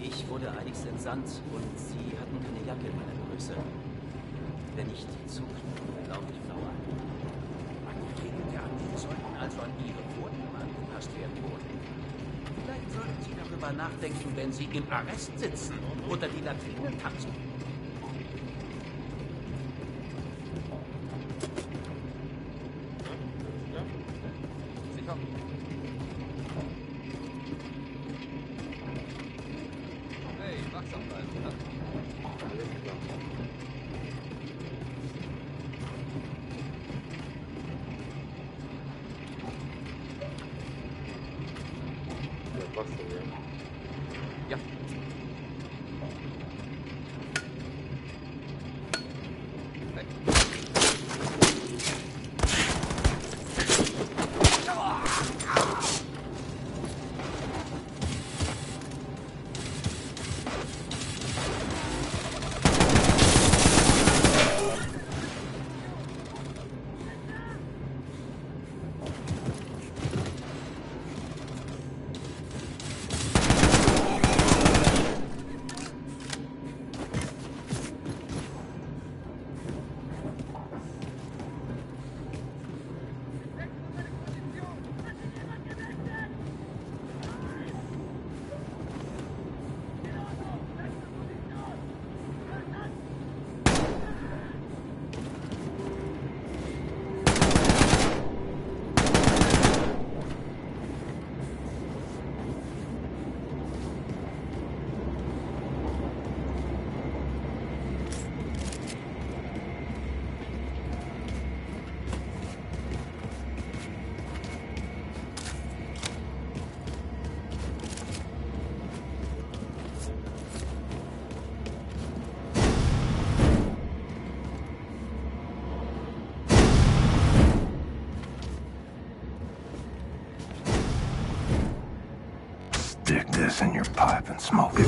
Ich wurde eiligst entsandt und sie hatten keine Jacke in meiner Größe. Wenn ich die Zugknoten, glaube ich, blau an. Ja, die sollten also an ihre Quoten angepasst werden, wohl. Vielleicht sollten Sie darüber nachdenken, wenn Sie im Arrest sitzen oder die Latrinen tanzen. Sicher. Hey, wachsam bleiben, ne? Alles klar. Ja, passt schon, ja. Ja. Stick this in your pipe and smoke it.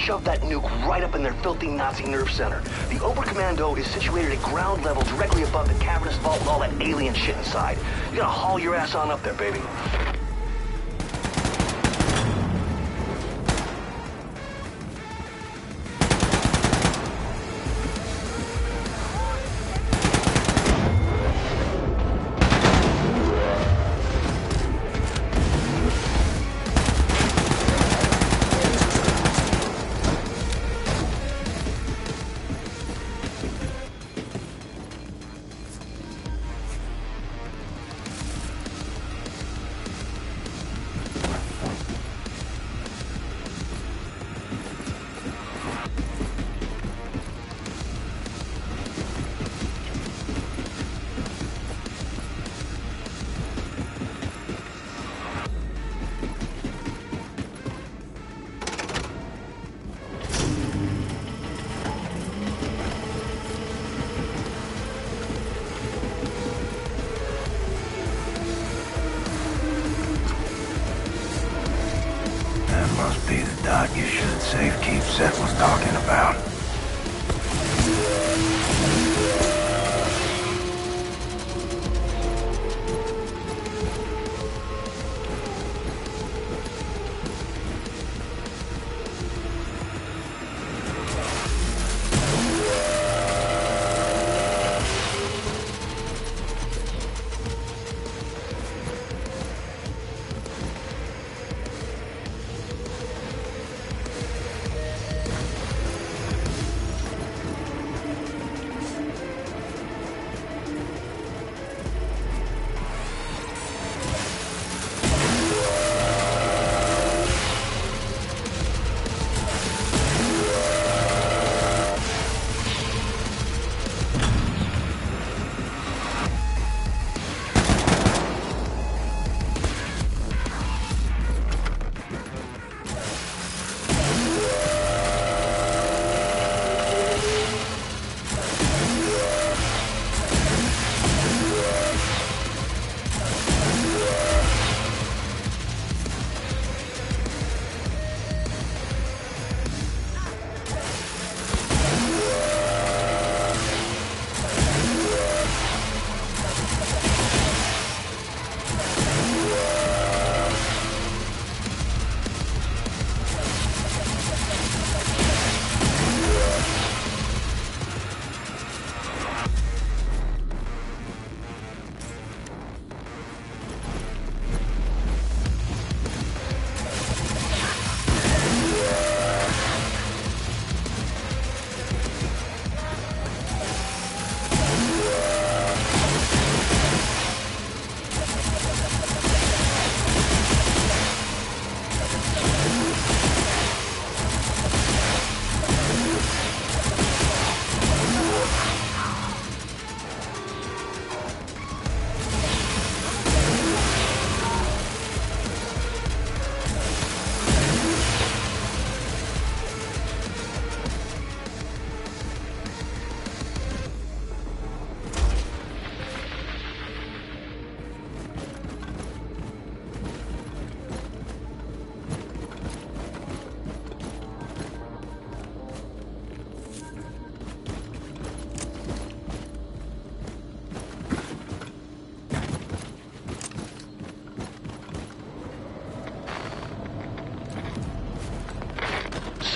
shove that nuke right up in their filthy Nazi nerve center. The Oberkommando is situated at ground level directly above the cavernous vault with all that alien shit inside. You gotta haul your ass on up there, baby. Must be the dot you should safekeep Seth was talking about.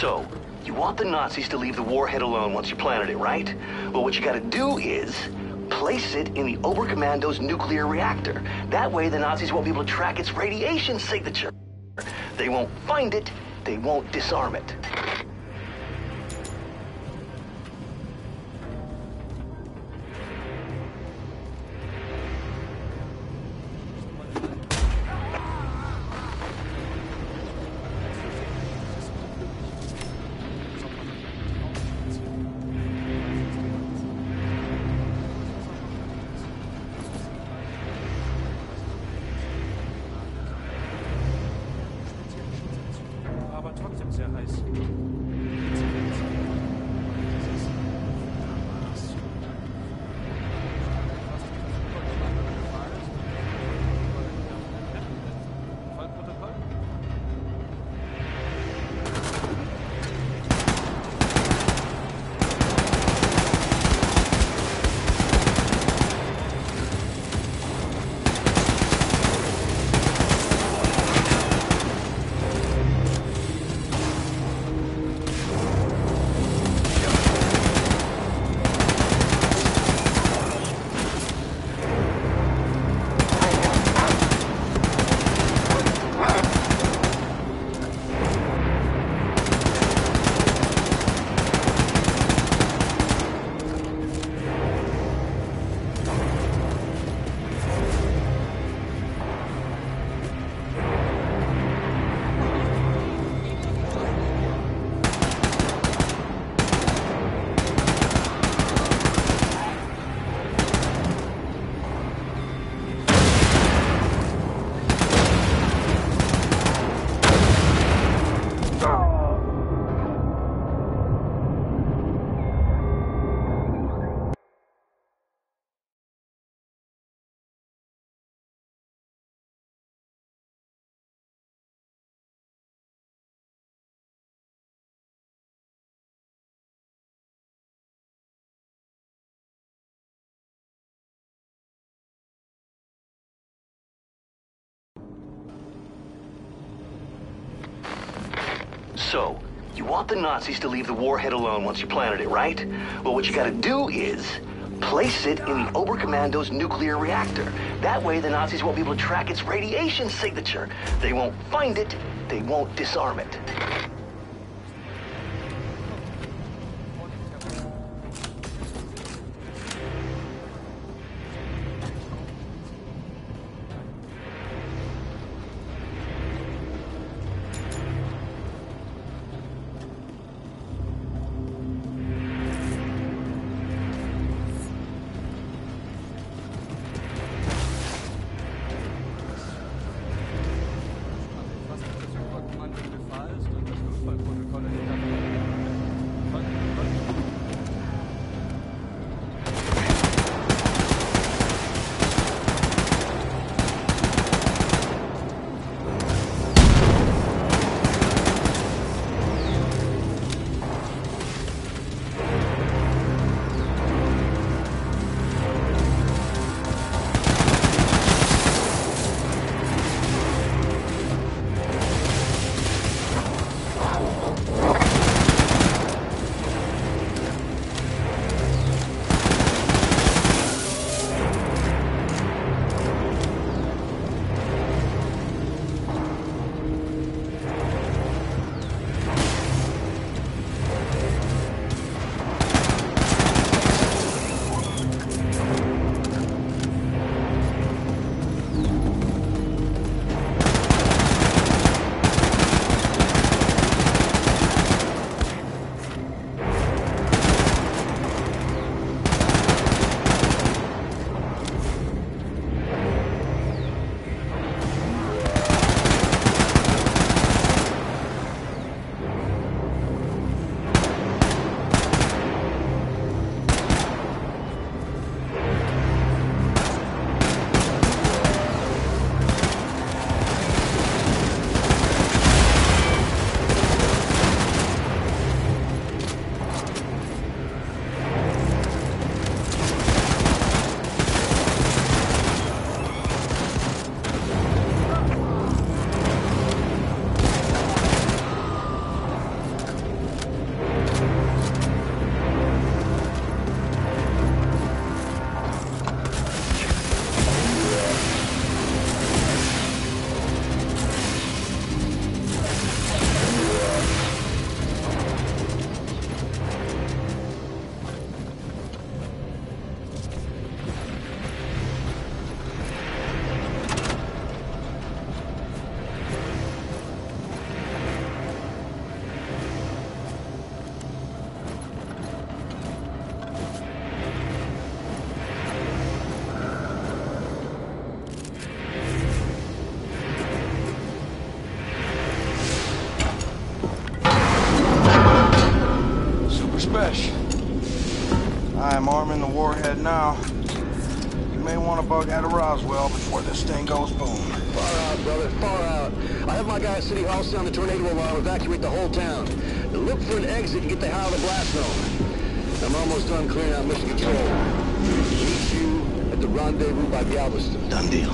So, you want the Nazis to leave the warhead alone once you planted it, right? Well, what you gotta do is place it in the Oberkommando's nuclear reactor. That way the Nazis won't be able to track its radiation signature. They won't find it, they won't disarm it. Aber trotzdem sehr heiß. So, you want the Nazis to leave the warhead alone once you planted it, right? Well, what you gotta do is place it in the Oberkommando's nuclear reactor. That way, the Nazis won't be able to track its radiation signature. They won't find it, they won't disarm it. Was das Oberkommando befahlt und das Notfallprotokoll hinterfragt. I'm arming the warhead now. You may want to bug out of Roswell before this thing goes boom. Far out, brother, far out. I have my guy at City Hall sound the tornado alarm, evacuate the whole town. And look for an exit and get the hell out of the blast zone. I'm almost done clearing out mission control. Meet you at the rendezvous by Galveston. Done deal.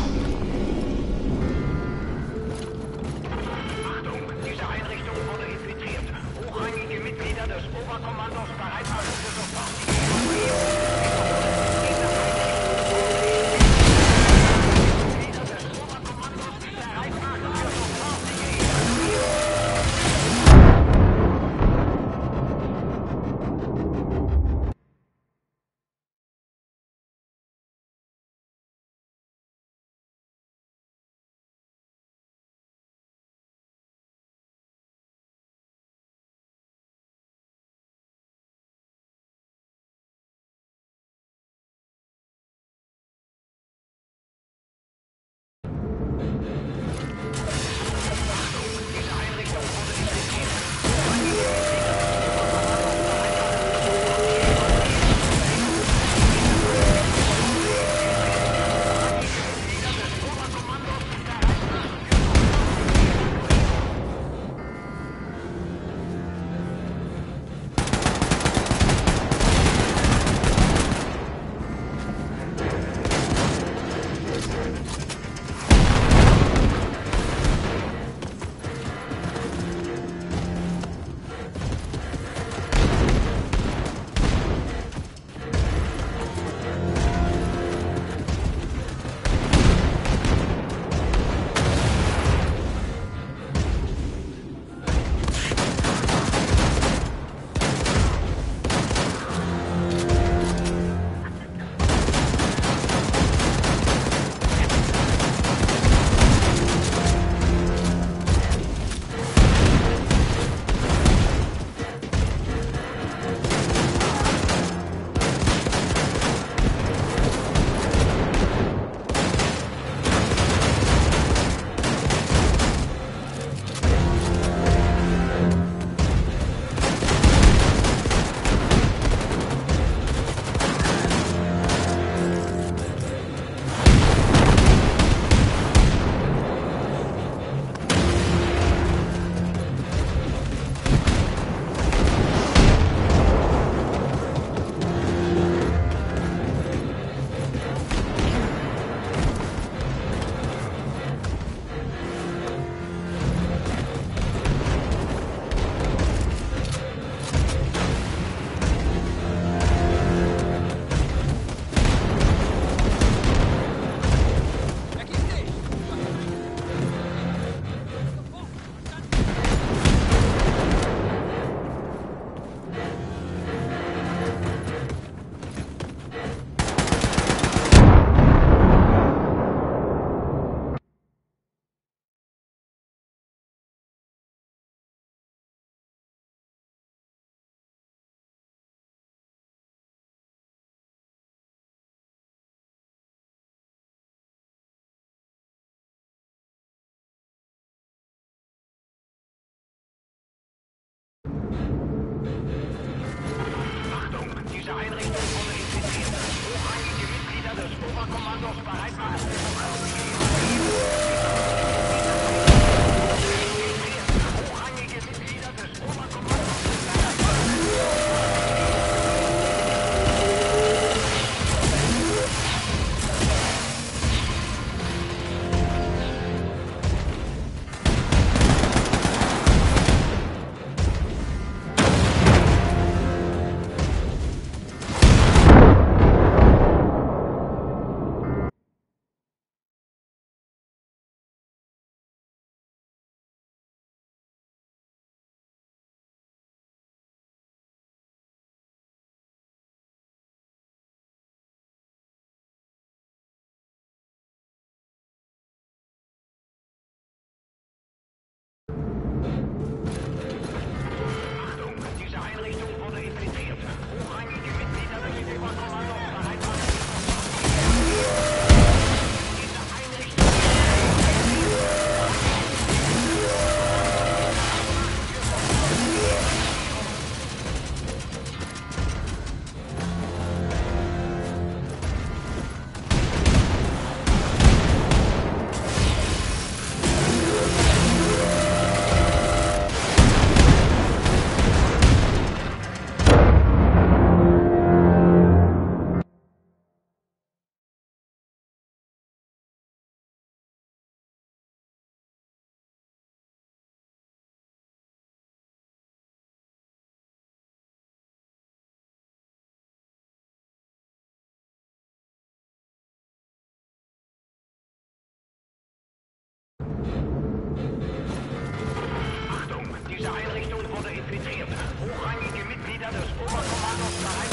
wurde infiltriert. Hochrangige Mitglieder des Oberkommandos bereit.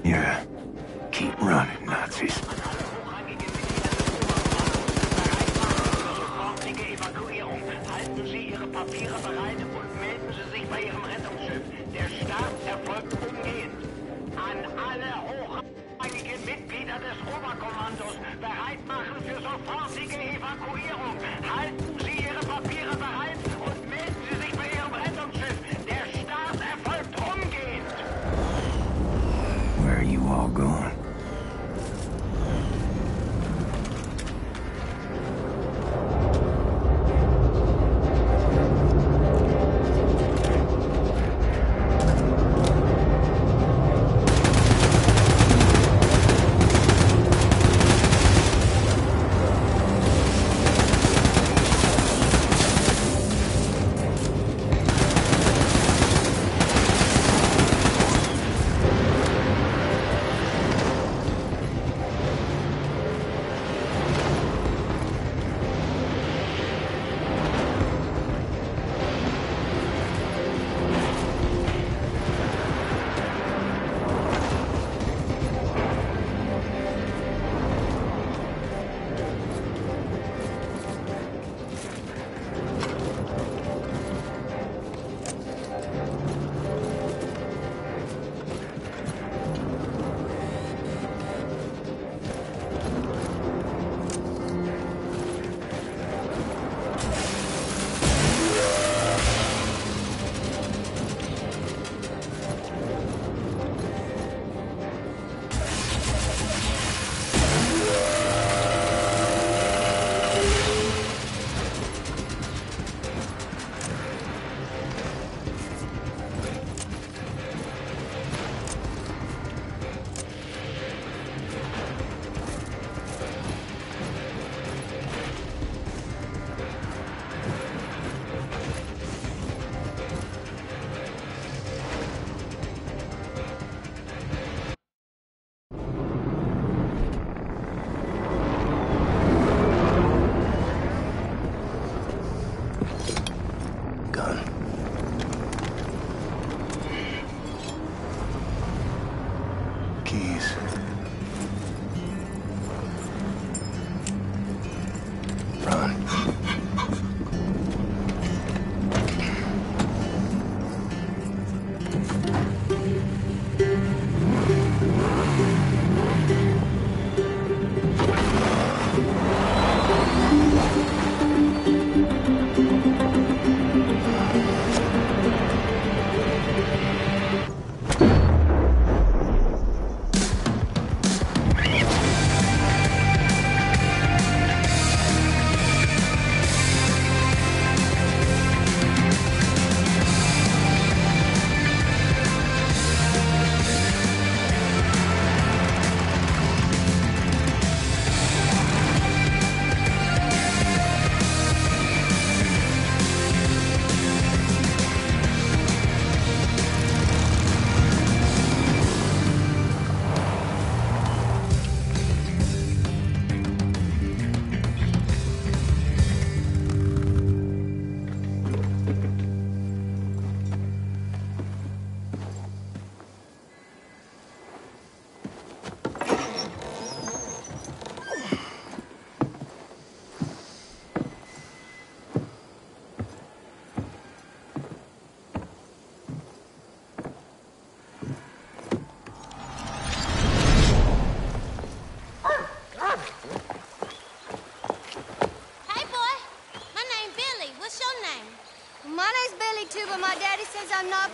Yeah. Keep running, Nazis. Halten Sie Ihre Papiere bereit und melden Sie sich bei Ihrem Rettungsschiff. Der Start erfolgt umgehend. An alle hochrangigen Mitglieder des Oberkommandos bereit machen für sofortige Evakuierung. Halten Sie Ihre Papiere bereit und melden Sie sich bei Ihrem Rettungsschiff. Der Start erfolgt umgehend. Where are you all going?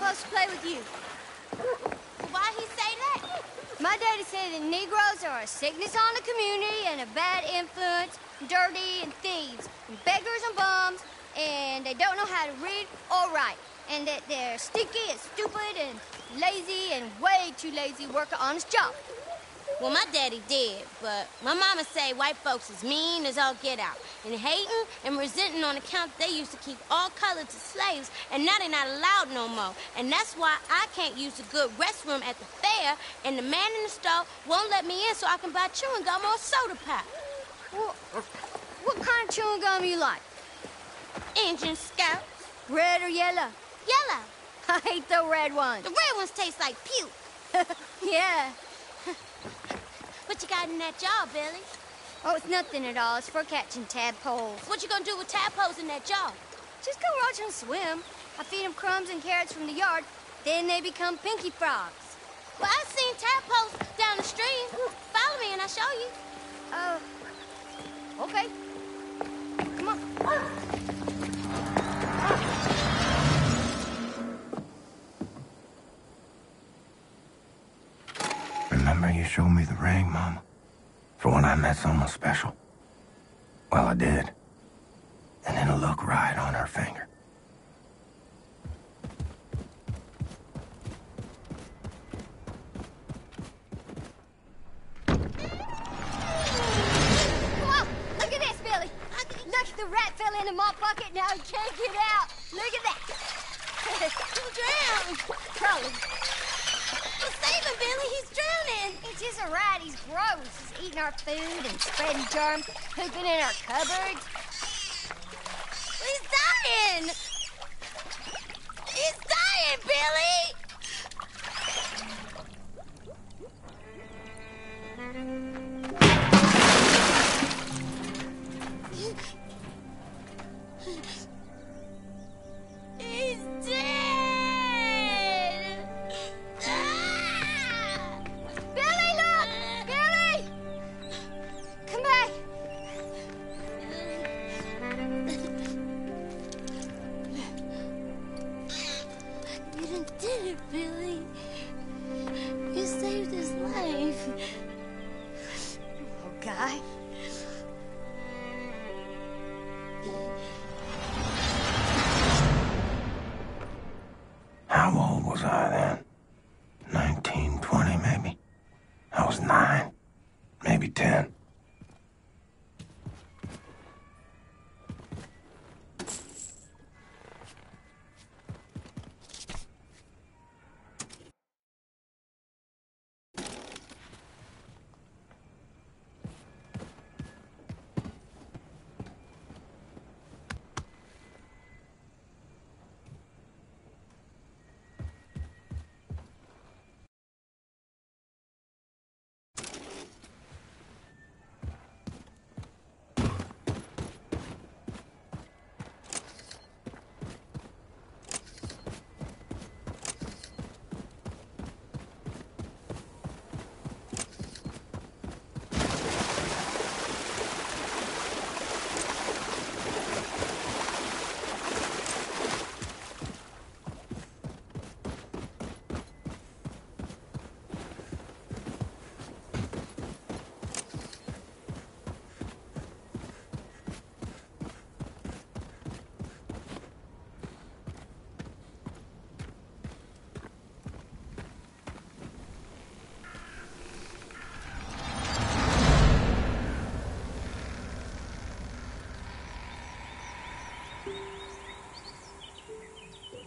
supposed to play with you. Why'd he say that? My daddy said that Negroes are a sickness on the community and a bad influence, dirty and thieves, and beggars and bums, and they don't know how to read or write, and that they're stinky and stupid and lazy and way too lazy to work an honest job. Well, my daddy did, but my mama say white folks is mean as all get out, and hating and resenting on account they used to keep all colors as slaves, and now they're not allowed no more. And that's why I can't use a good restroom at the fair, and the man in the store won't let me in so I can buy chewing gum or soda pop. Well, what kind of chewing gum you like? Injun Scout. Red or yellow? Yellow. I hate the red ones. The red ones taste like puke. Yeah. What you got in that jar, Billy? Oh, it's nothing at all. It's for catching tadpoles. What you gonna do with tadpoles in that jar? Just go watch them swim. I feed them crumbs and carrots from the yard. Then they become pinky frogs. Well, I've seen tadpoles down the stream. Follow me and I'll show you. Okay. Come on. Remember you showed me the ring, Mama? For when I met someone special? Well, I did. And it'll look right on her finger. Come on, look at this, Billy. Look, the rat fell into my bucket, now he can't get out. Look at that. He'll drown. Probably. Well, save him, Billy. He's drowning. He's just a rat. He's gross. He's eating our food and spreading germs, pooping in our cupboards. He's dying. He's dying, Billy. He's dead! Ah! Billy, look! Billy! Come back! You done did it, Billy. You saved his life. Oh, Guy. How old was I then? 19, 20 maybe? I was 9, maybe 10.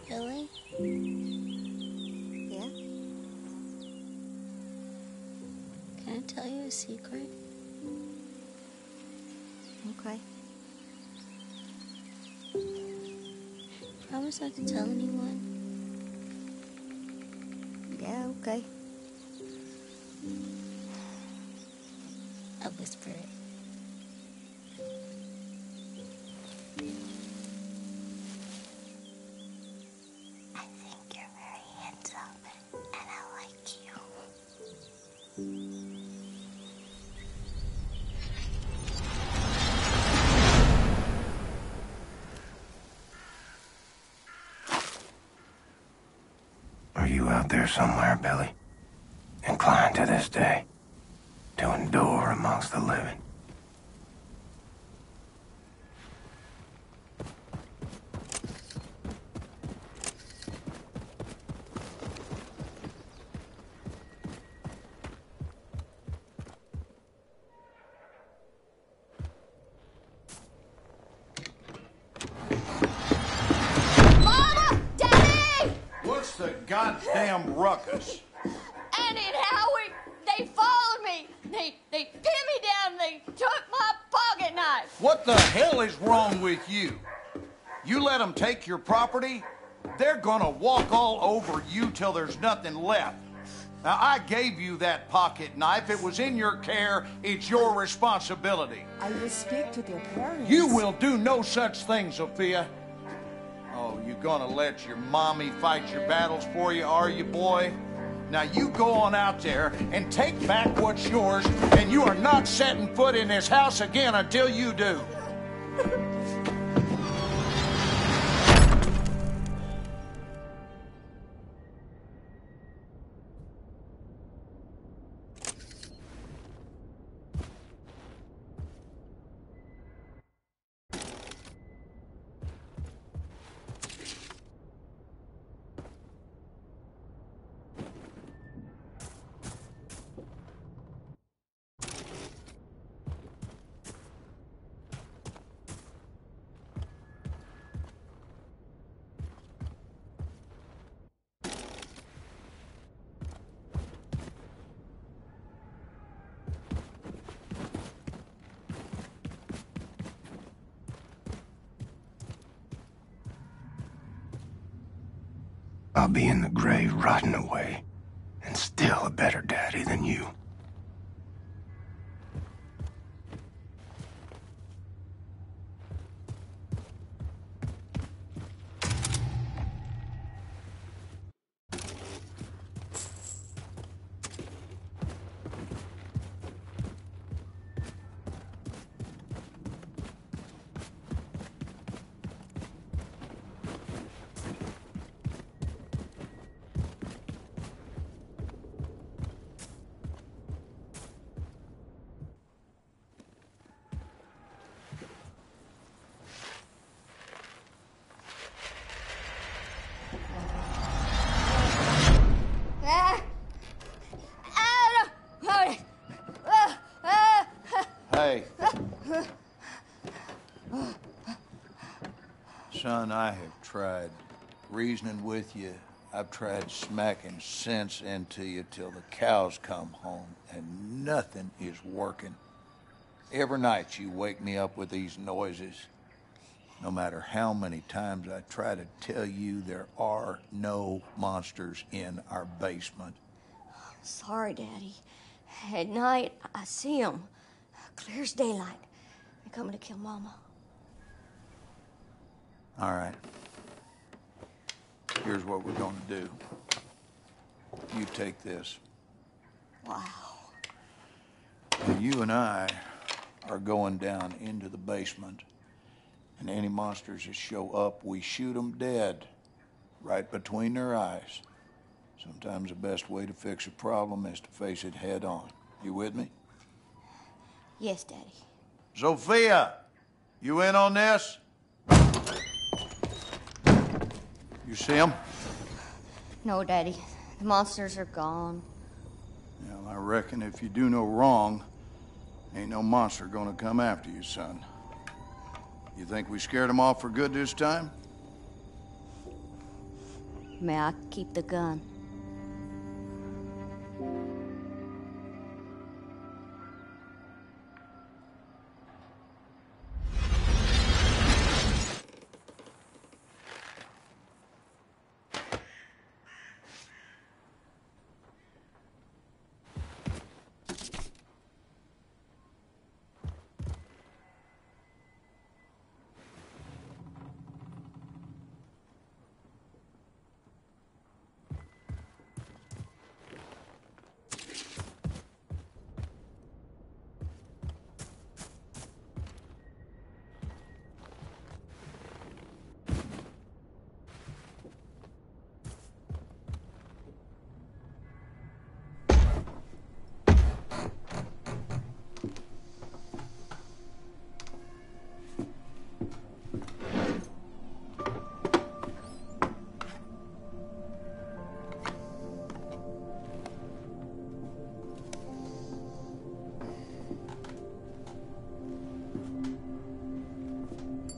Billy? Yeah? Can I tell you a secret? Okay. Promise not to tell anyone. Yeah, okay. I'll whisper it. I think you're very handsome, and I like you. there somewhere, Billy. Inclined to this day to endure amongst the living. Goddamn ruckus. Annie and Howie, they followed me. They pinned me down. They took my pocket knife. What the hell is wrong with you? You let them take your property, they're gonna walk all over you till there's nothing left. Now, I gave you that pocket knife. It was in your care. It's your responsibility. I will speak to their parents. You will do no such thing, Sophia. Oh, you gonna let your mommy fight your battles for you, are you, boy? Now you go on out there and take back what's yours, and you are not setting foot in this house again until you do. I'll be in the grave rotting away, and still a better daddy than you. Hey. Son, I have tried reasoning with you. I've tried smacking sense into you till the cows come home, and nothing is working. Every night you wake me up with these noises. No matter how many times I try to tell you there are no monsters in our basement. Sorry, Daddy. At night, I see them. Clear as daylight. They're coming to kill Mama. All right. Here's what we're going to do. You take this. Wow. Now, you and I are going down into the basement, and any monsters that show up, we shoot them dead, right between their eyes. Sometimes the best way to fix a problem is to face it head on. You with me? Yes, Daddy. Sophia, you in on this? You see them? No, Daddy. The monsters are gone. Well, I reckon if you do no wrong, ain't no monster gonna come after you, son. You think we scared them off for good this time? May I keep the gun?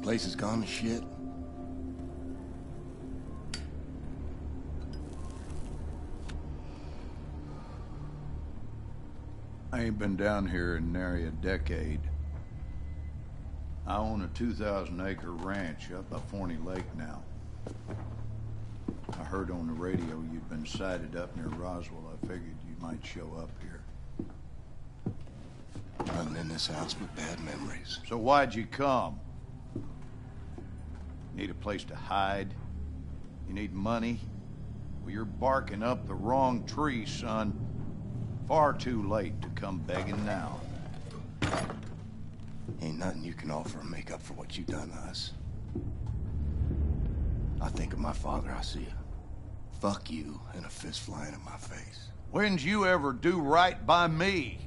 Place has gone to shit. I ain't been down here in nary a decade. I own a 2,000-acre ranch up by Forney Lake now. I heard on the radio you'd been sighted up near Roswell. I figured you might show up here. Nothing in this house but bad memories. So why'd you come? Need a place to hide? You need money? Well, you're barking up the wrong tree, son. Far too late to come begging now. Ain't nothing you can offer to make up for what you done to us. I think of my father, I see a fuck you and a fist flying in my face. When'd you ever do right by me?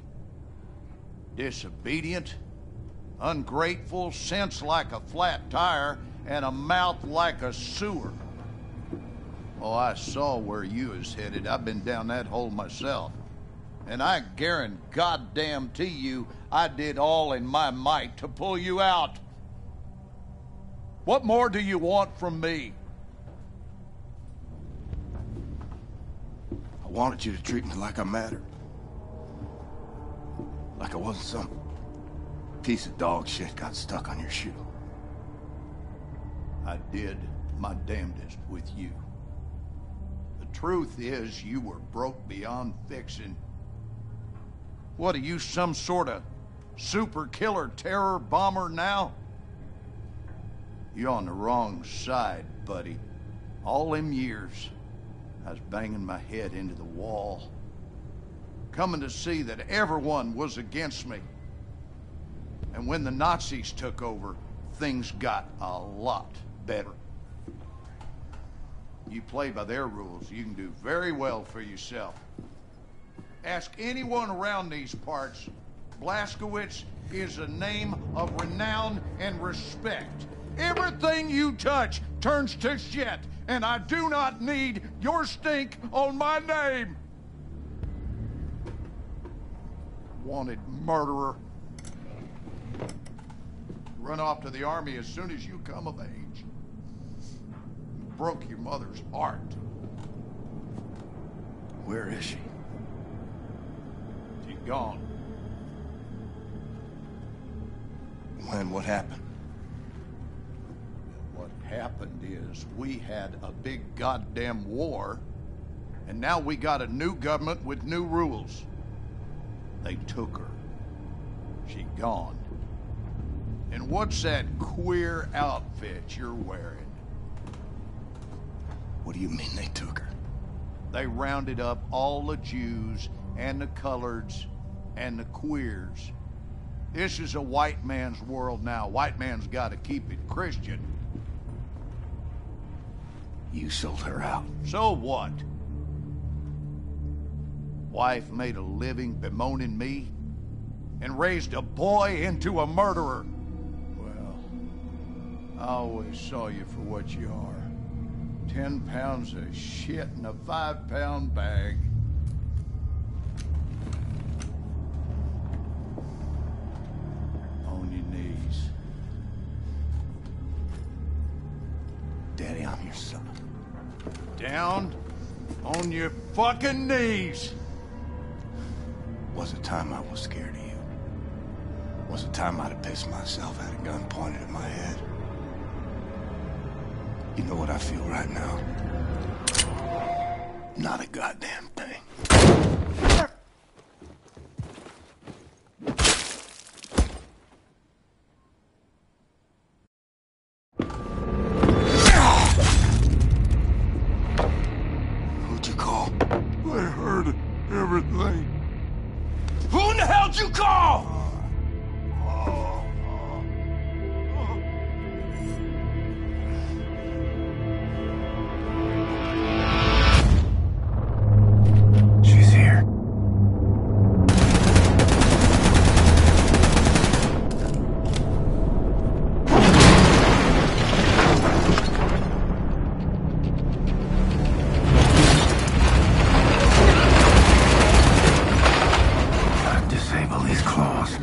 Disobedient, ungrateful, sense like a flat tire, and a mouth like a sewer. Oh, I saw where you was headed. I've been down that hole myself. And I guarantee you, I did all in my might to pull you out. What more do you want from me? I wanted you to treat me like I mattered. Like I wasn't some piece of dog shit got stuck on your shoe. I did my damnedest with you. The truth is, you were broke beyond fixing. What are you, some sort of super killer terror bomber now? You're on the wrong side, buddy. All them years, I was banging my head into the wall, coming to see that everyone was against me. And when the Nazis took over, things got a lot better. You play by their rules, you can do very well for yourself. Ask anyone around these parts. Blazkowicz is a name of renown and respect. Everything you touch turns to shit, and I do not need your stink on my name. Wanted murderer. Run off to the army as soon as you come of age. Broke your mother's heart. Where is she? She's gone. When? What happened? What happened is we had a big goddamn war, and now we got a new government with new rules. They took her. She gone. And what's that queer outfit you're wearing? What do you mean they took her? They rounded up all the Jews and the coloreds and the queers. This is a white man's world now. White man's got to keep it Christian. You sold her out. So what? Wife made a living bemoaning me and raised a boy into a murderer. Well, I always saw you for what you are. 10 pounds of shit in a 5-pound bag. On your knees. Daddy, I'm your son. Down on your fucking knees. Was a time I was scared of you. Was a time I'd have pissed myself, had a gun pointed at my head. You know what I feel right now? Not a goddamn thing. Who'd you call? I heard everything. Who in the hell'd you call? She's here. Disable these claws.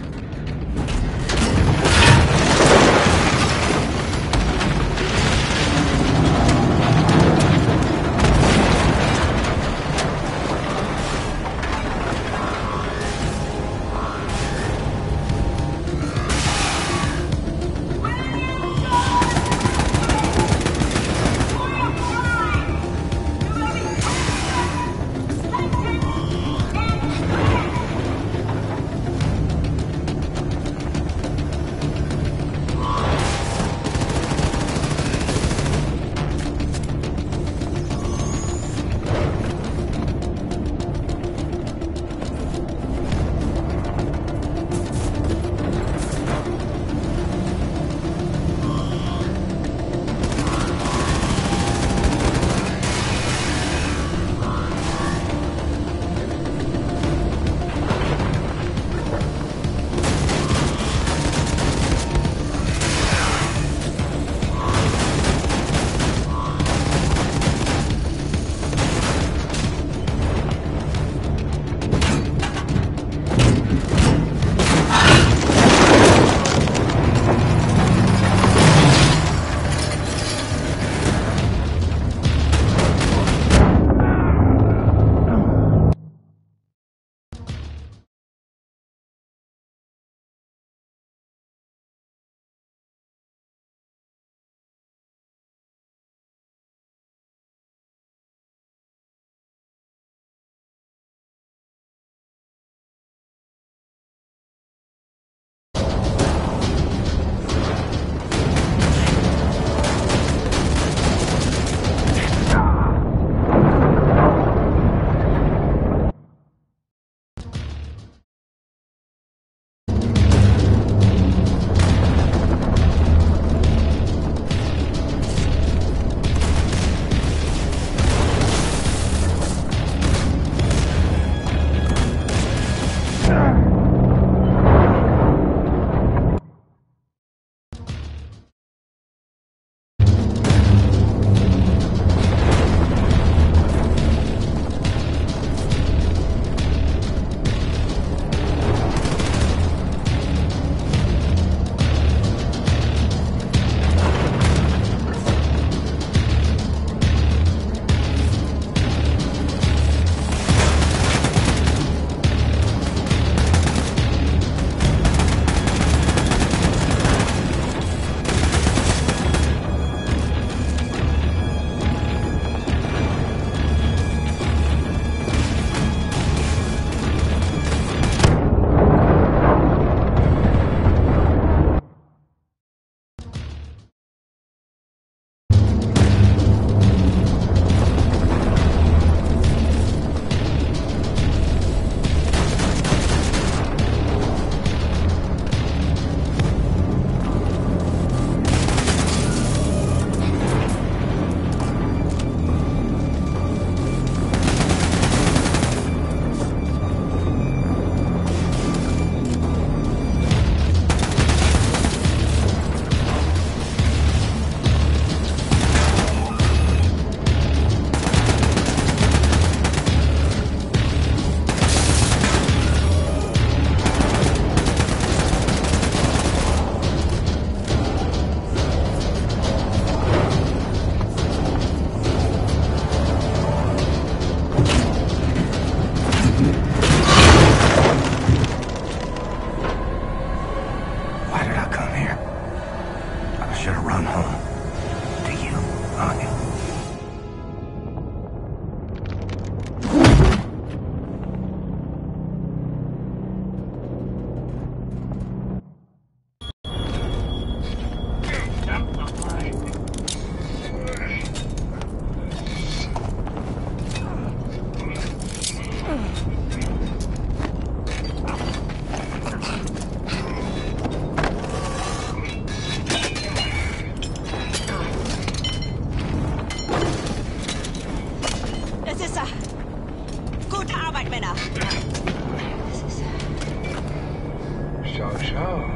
sure.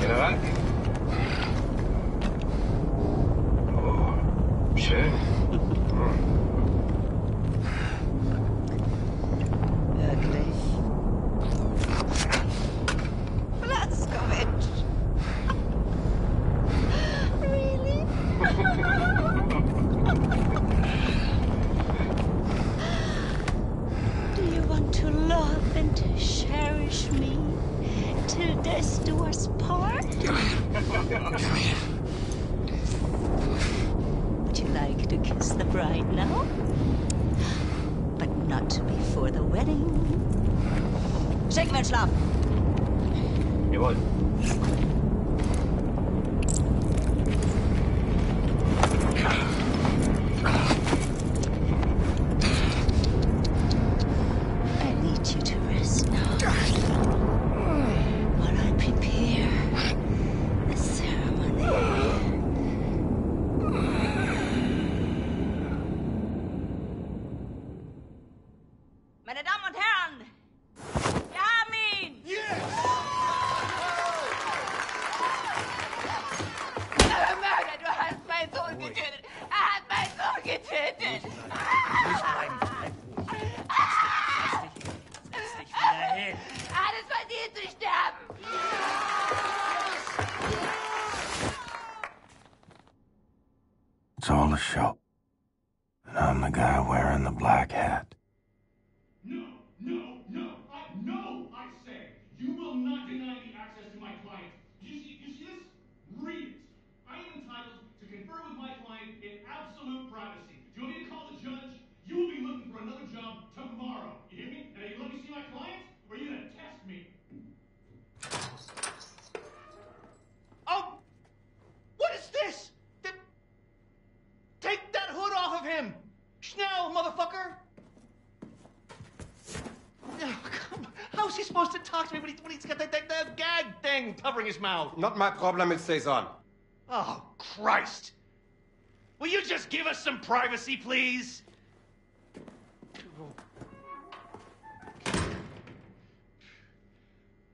General. Oh, schön. Wirklich? Blaskowitsch. Really? Do you want to love and cherish me till death do us part? Would you like to kiss the bride now? But not before the wedding. Schicken wir schlafen. Jawohl. I need you to rest now. While I prepare the ceremony. Meine Damen und Herren, wir haben ihn! Mörder, du hast meinen Sohn getötet! Er hat meinen Sohn getötet! Er hat es verdient zu sterben! It's all a show. And I'm the guy wearing the black hat. No, I say, you will not deny me access to my client. You see this? Read it. I am entitled to confer with my client in absolute privacy. Do you want me to call the judge? You will be looking for another job tomorrow. You hear me? And are you let me see my client? Or are you gonna test me? Oh! What is this? Take that hood off of him! Schnell, motherfucker! Oh, come on. How's he supposed to talk to me when he's got that gag thing covering his mouth? Not my problem, it stays on. Oh, Christ! Will you just give us some privacy, please?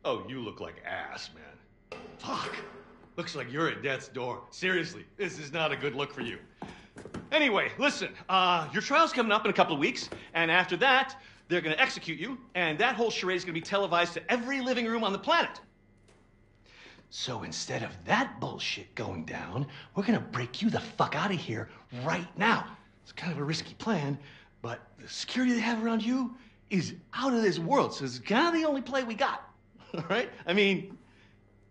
Oh, you look like ass, man. Fuck. Looks like you're at death's door. Seriously, this is not a good look for you. Anyway, listen, your trial's coming up in a couple of weeks, and after that, they're gonna execute you, and that whole charade is gonna be televised to every living room on the planet. So instead of that bullshit going down, we're gonna break you the fuck out of here right now. It's kind of a risky plan, but the security they have around you is out of this world, so it's kind of the only play we got. All right? I mean,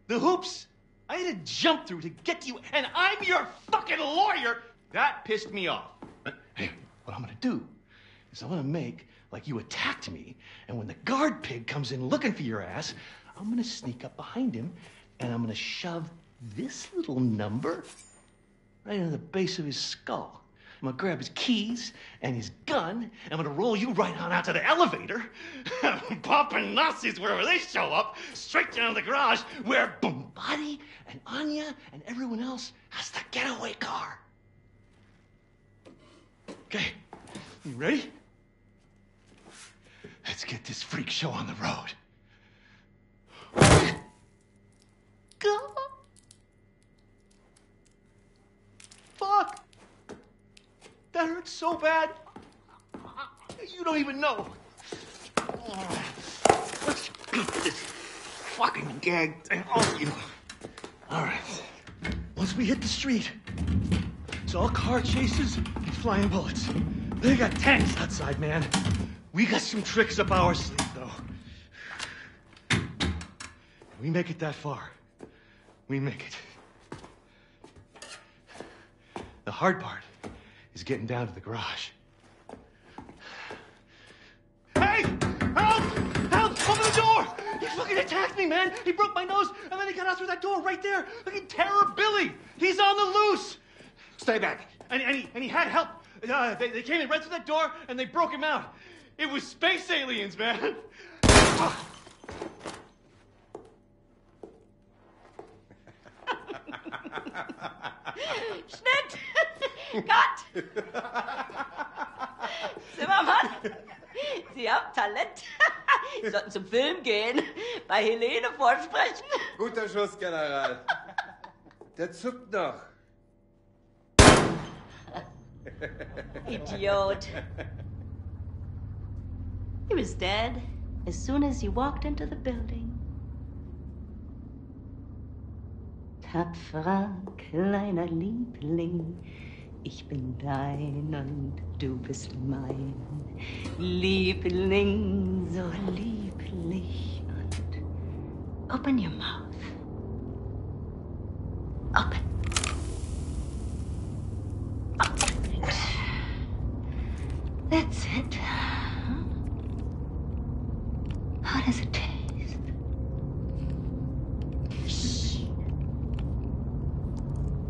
the hoops I had to jump through to get to you, and I'm your fucking lawyer. That pissed me off. Hey, what I'm gonna do is I'm gonna make like you attacked me, and when the guard pig comes in looking for your ass, I'm gonna sneak up behind him, and I'm gonna shove this little number right into the base of his skull. I'm gonna grab his keys and his gun, and I'm gonna roll you right on out to the elevator, popping Nazis wherever they show up, straight down to the garage where Bombati and Anya and everyone else has the getaway car. Okay, you ready? Let's get this freak show on the road. Go. Fuck. That hurts so bad. You don't even know. Let's beat this fucking gag thing off you. All right. Once we hit the street, it's all car chases and flying bullets. They got tanks outside, man. We got some tricks up our sleeve, though. We make it that far. We make it. The hard part is getting down to the garage. Hey! Help! Help! Open the door! He fucking attacked me, man! He broke my nose, and then he got out through that door right there! Fucking Terror Billy! He's on the loose! Stay back. And he had help. They came in right through that door, and they broke him out. It was space aliens, man! Schnitt! Cut! Zimmermann, Sie haben Talent. sollten zum Film gehen, bei Helene vorsprechen. Guter Schuss, General. Der zuckt noch. Idiot. He was dead as soon as you walked into the building. Tapferer kleiner Liebling, ich bin dein und du bist mein. Liebling, so lieblich und open your mouth. Open. Open it. That's it. How does it taste? Shh.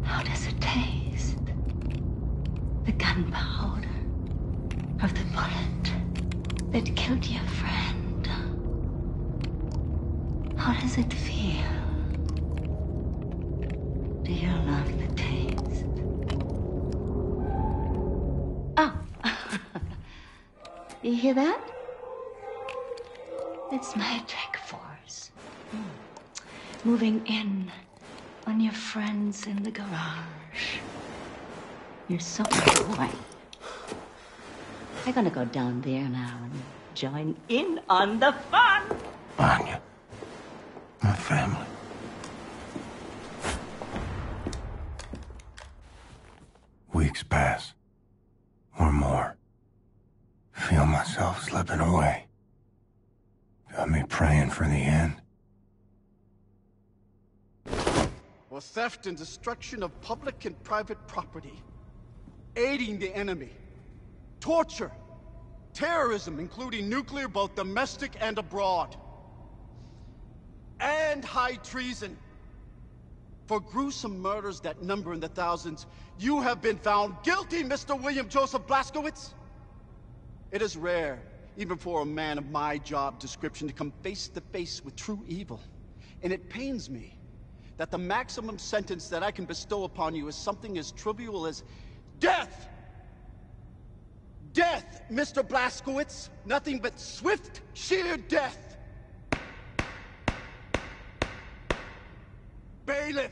How does it taste? The gunpowder of the bullet that killed your friend. How does it feel? Do you love the taste? Oh. You hear that? It's my attack force. Moving in on your friends in the garage. You're so right. I'm gonna go down there now and join in on the fun. Anya, my family. Weeks pass, or more. Feel myself slipping away. Got me praying for the end. For theft and destruction of public and private property, aiding the enemy, torture, terrorism, including nuclear, both domestic and abroad, and high treason. For gruesome murders that number in the thousands, you have been found guilty, Mr. William Joseph Blazkowicz. It is rare, even for a man of my job description, to come face to face with true evil. And it pains me that the maximum sentence that I can bestow upon you is something as trivial as death! Death, Mr. Blazkowicz! Nothing but swift, sheer death! Bailiff!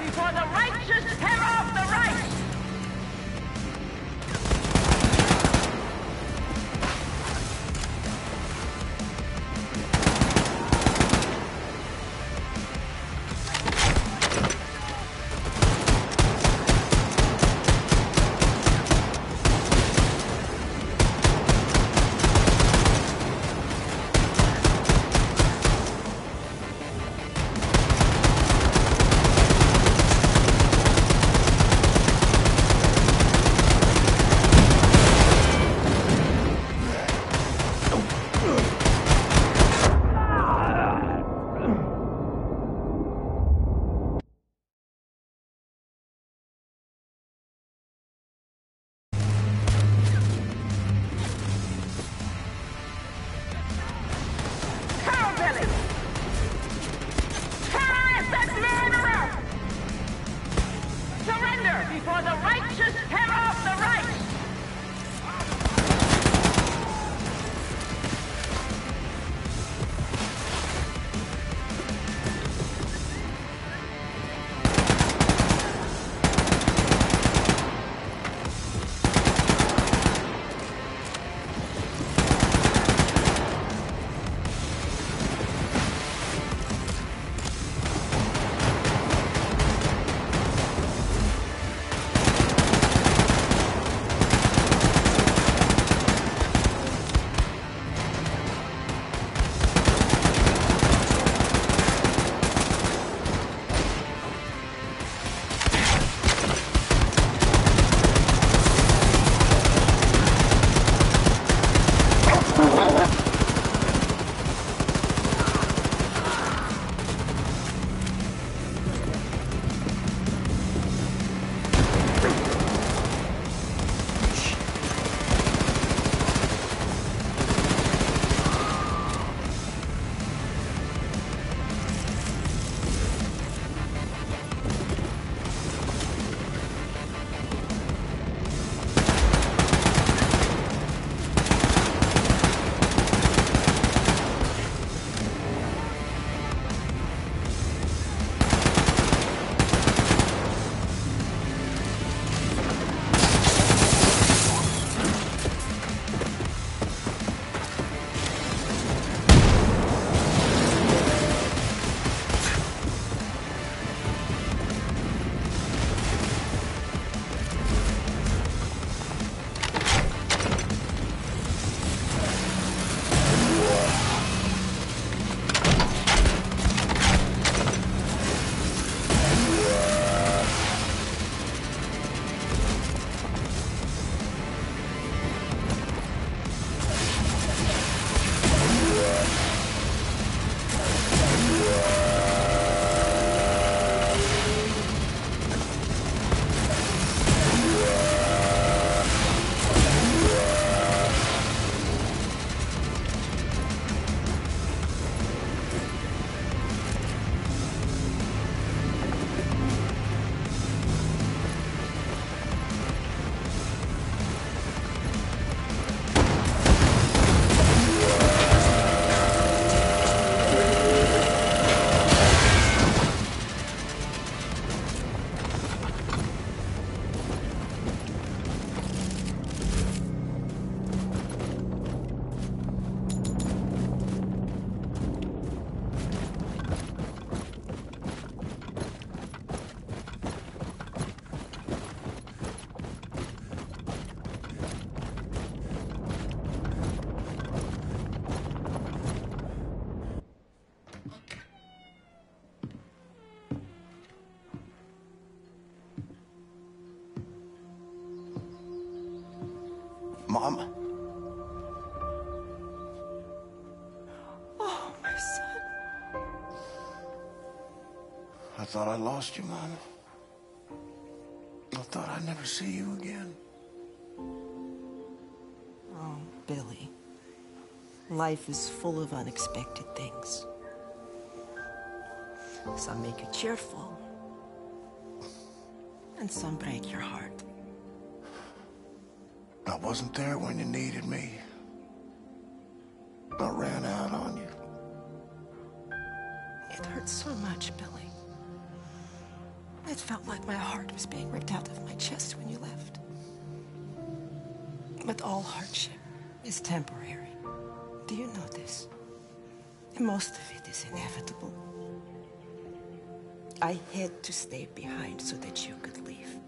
before the righteous tear off the right! Before the righteous tear off the right! Mom? Oh, my son. I thought I lost you, Mom. I thought I'd never see you again. Oh, Billy. Life is full of unexpected things. Some make you cheerful, and some break your heart. I wasn't there when you needed me. I ran out on you. It hurts so much, Billy. It felt like my heart was being ripped out of my chest when you left. But all hardship is temporary. Do you know this? Most of it is inevitable. I had to stay behind so that you could leave.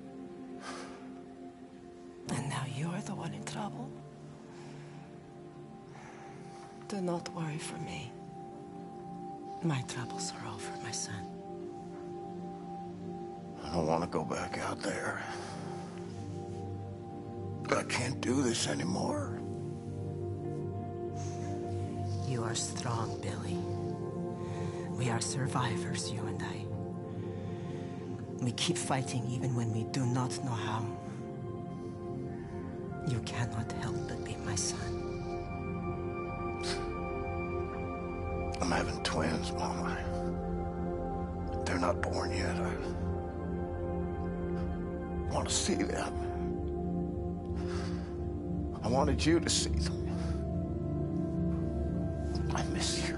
And now you're the one in trouble. Do not worry for me. My troubles are over, my son. I don't want to go back out there. I can't do this anymore. You are strong, Billy. We are survivors, you and I. We keep fighting even when we do not know how. You cannot help but be my son. I'm having twins, Mama. They're not born yet. I want to see them. I wanted you to see them. I miss you.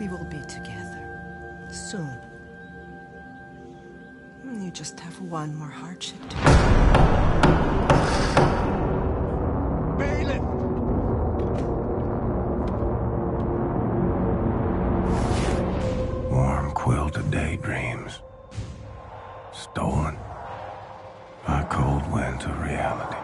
We will be together soon. You just have one more hardship to Bailiff! Warm quilted daydreams. Stolen by a cold winds of reality.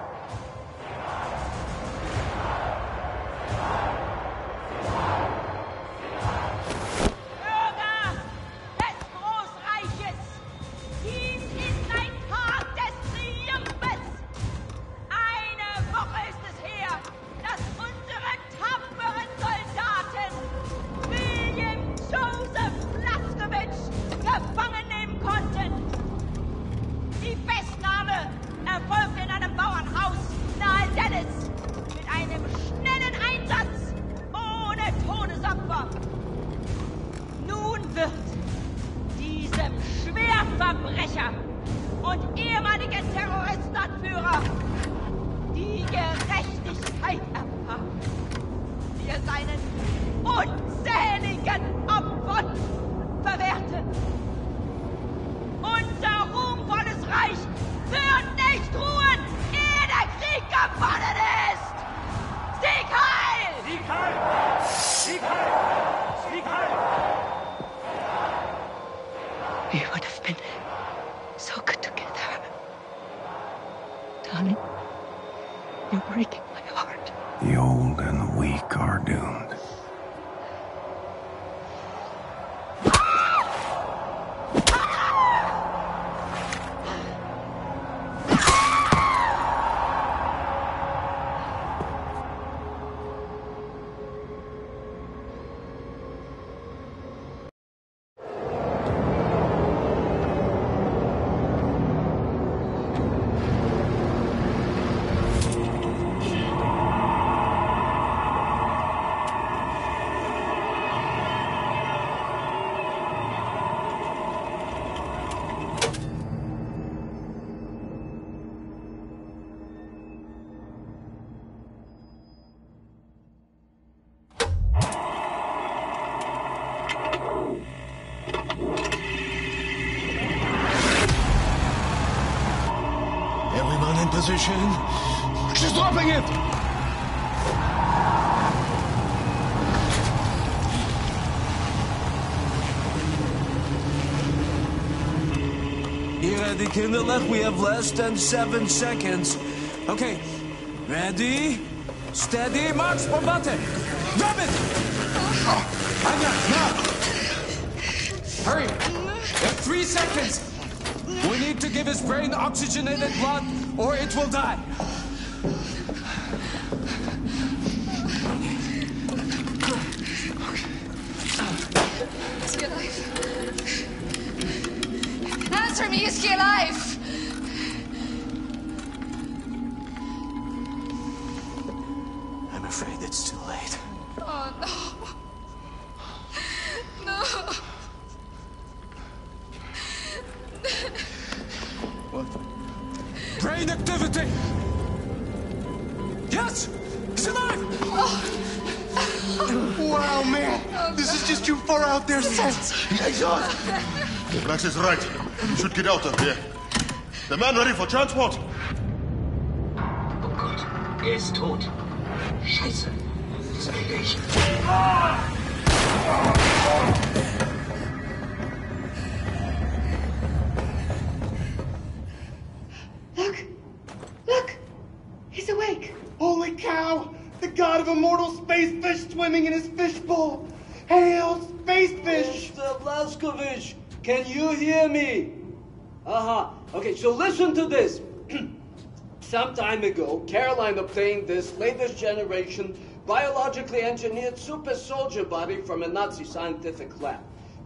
Schwerverbrecher und ehemaligen Terroristenanführer die Gerechtigkeit erfahren, die er seinen unzähligen Opfern verwehrte. Unser ruhmvolles Reich wird nicht ruhen, ehe der Krieg gewonnen ist! Sieg heil! Sieg heil! Sieg heil! Sieg heil! We would have been so good together. Darling, you're breaking my heart. The old and the weak are doomed. Everyone in position. She's dropping it! Hier ready, kinderlijk. We have less than 7 seconds. Okay, ready, steady, march, bombate. Drop it! Anya, now! Hurry! We have 3 seconds. We need to give his brain oxygenated blood, or it will die. Is he alive? Answer me, is he alive? I'm afraid it's too late. Oh, no. No. What? Brain activity! Yes! He's alive! Oh. Wow, man! Oh, this is just too far out there, sense. Exhaust! Max is right. You should get out of here. The man ready for transport? Oh Gott, ist tot. Scheiße. Diese Engagement. Look! He's awake. Holy cow! The god of immortal space fish swimming in his fishbowl. Hail, space fish! Mr. Blazkowicz, can you hear me? Okay, so listen to this. Some time ago, Caroline obtained this latest generation biologically engineered super soldier body from a Nazi scientific lab.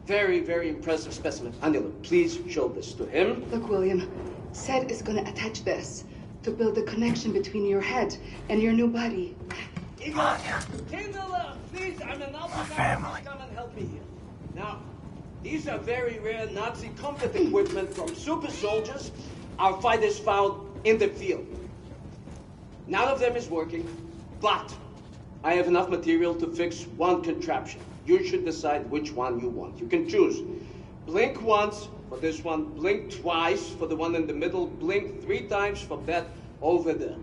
Very, very impressive specimen. Angela, please show this to him. Look, William, Seth is gonna attach this to build a connection between your head and your new body. Angela, please, I'm an family. Come and help me here. Now, these are very rare Nazi combat equipment from super soldiers our fighters found in the field. None of them is working, but I have enough material to fix one contraption. You should decide which one you want. You can choose. Blink once for this one, blink twice for the one in the middle, blink 3 times for that over there.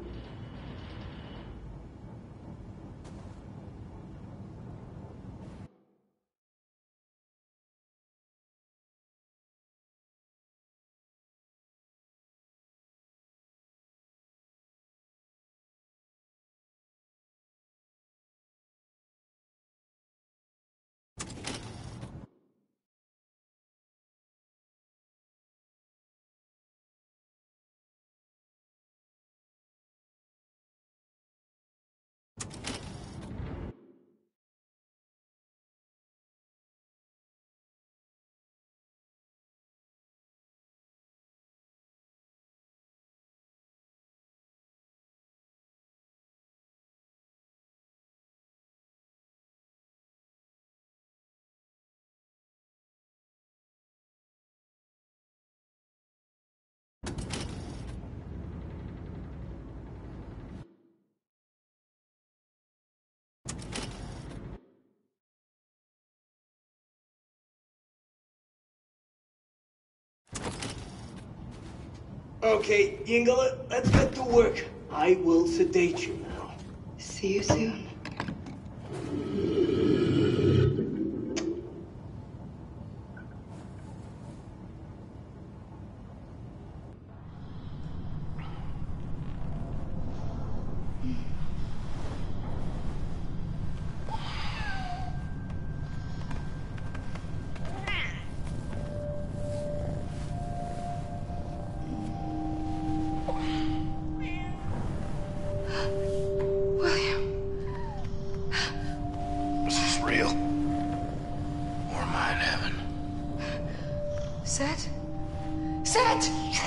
Okay, Ingela, let's get to work. I will sedate you now. See you soon.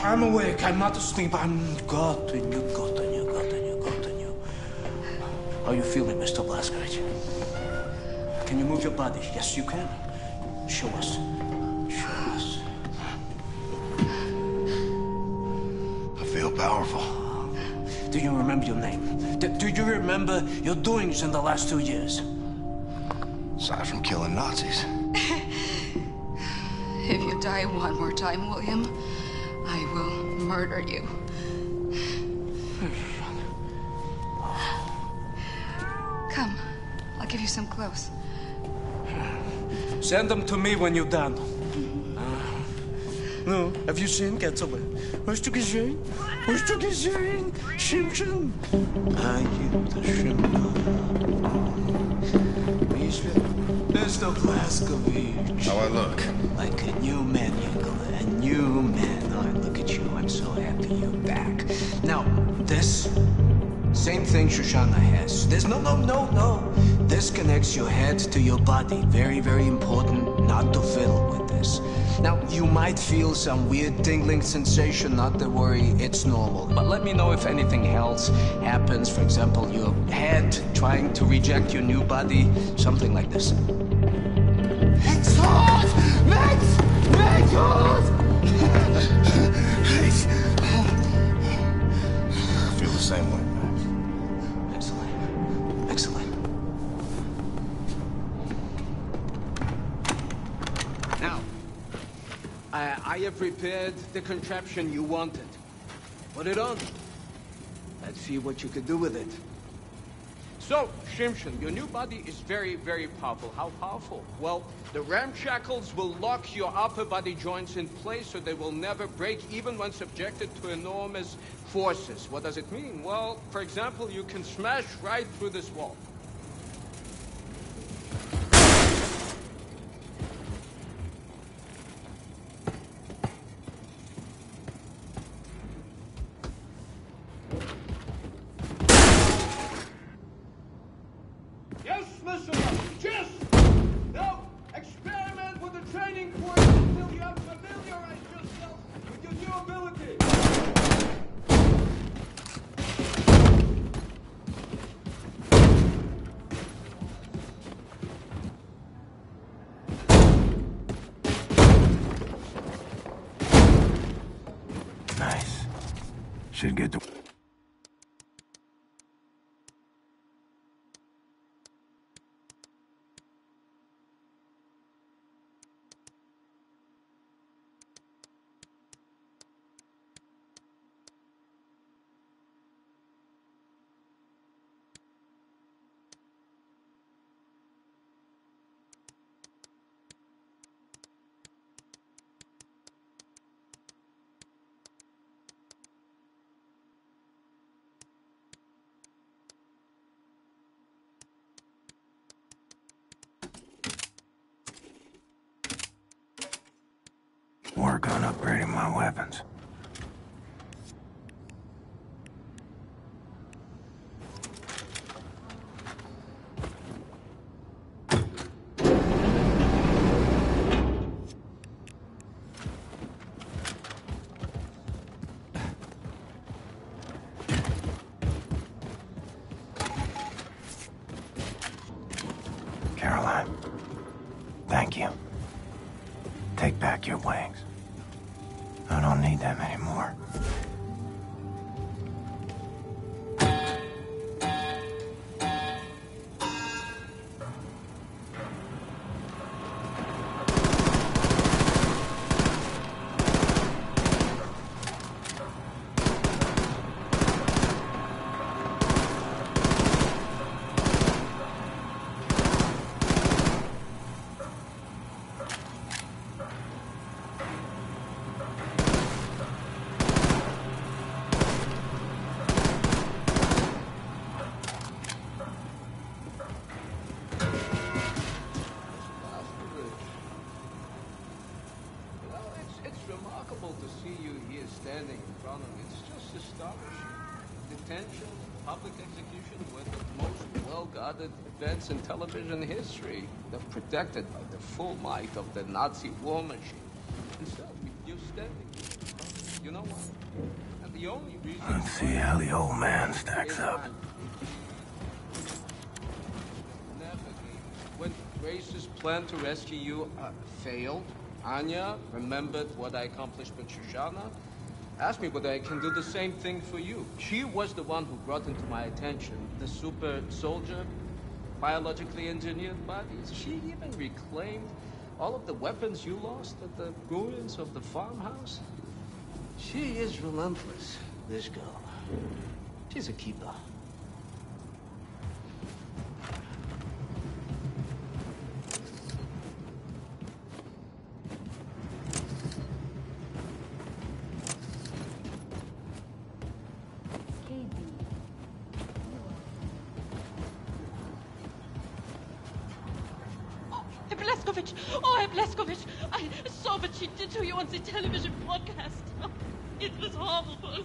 I'm awake. I'm not asleep. I'm gotten you. How are you feeling, Mr. Blazkowicz? Can you move your body? Yes, you can. Show us. I feel powerful. Do you remember your name? Do you remember your doings in the last 2 years? Aside from killing Nazis. If you die one more time, William, I will murder you. Come, I'll give you some clothes. Send them to me when you're done. No, have you seen Getzelé? Hast du gesehen? Schimchen? Mr. Blazkowicz. How I look? Like a new man, Ingela. A new man. Oh, look at you. I'm so happy you're back. Now, this same thing Shoshana has. There's no. This connects your head to your body. Very, very important not to fiddle with this. Now, you might feel some weird tingling sensation. Not to worry, it's normal. But let me know if anything else happens. For example, your head trying to reject your new body. Something like this. It's hot! Max! hot! I feel the same way, Max. Excellent. Now, I have prepared the contraption you wanted. Put it on. Let's see what you could do with it. So, Shimshon, your new body is very, very powerful. How powerful? Well, the ramshackles will lock your upper body joints in place so they will never break, even when subjected to enormous forces. What does it mean? Well, for example, you can smash right through this wall. Yes, listener, just now experiment with the training course until you have familiarized yourself with your new ability. Nice. Should get to... Work on upgrading my weapons. Caroline, thank you. Take back your wings. I don't need them anymore. To see you here standing in front of me, it's just astonishing. Detention, public execution were the most well-guarded events in television history. They're protected by the full might of the Nazi war machine. And so, you're standing here. You know what? And the only reason... Let's see how the old man stacks up. When Grace's plan to rescue you failed, Anya remembered what I accomplished with Shoshana, asked me whether I can do the same thing for you. She was the one who brought into my attention the super soldier, biologically engineered bodies. She even reclaimed all of the weapons you lost at the ruins of the farmhouse. She is relentless, this girl. She's a keeper. Herr Blazkowicz, I saw what she did to you on the television broadcast. It was horrible.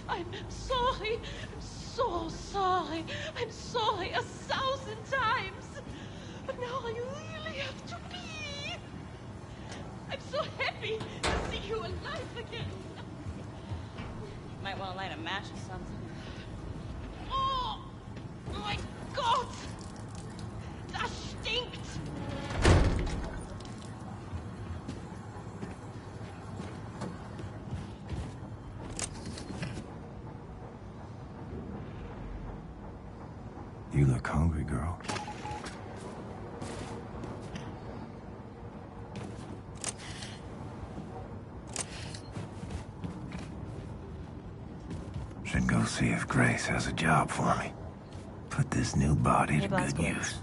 I'm sorry. I'm so sorry. I'm sorry 1,000 times. But now I really have to pee. I'm so happy to see you alive again. Might want to light a match or something. Oh, my God. Das stinkt. You look hungry, girl. should go see if Grace has a job for me. Put this new body to good use.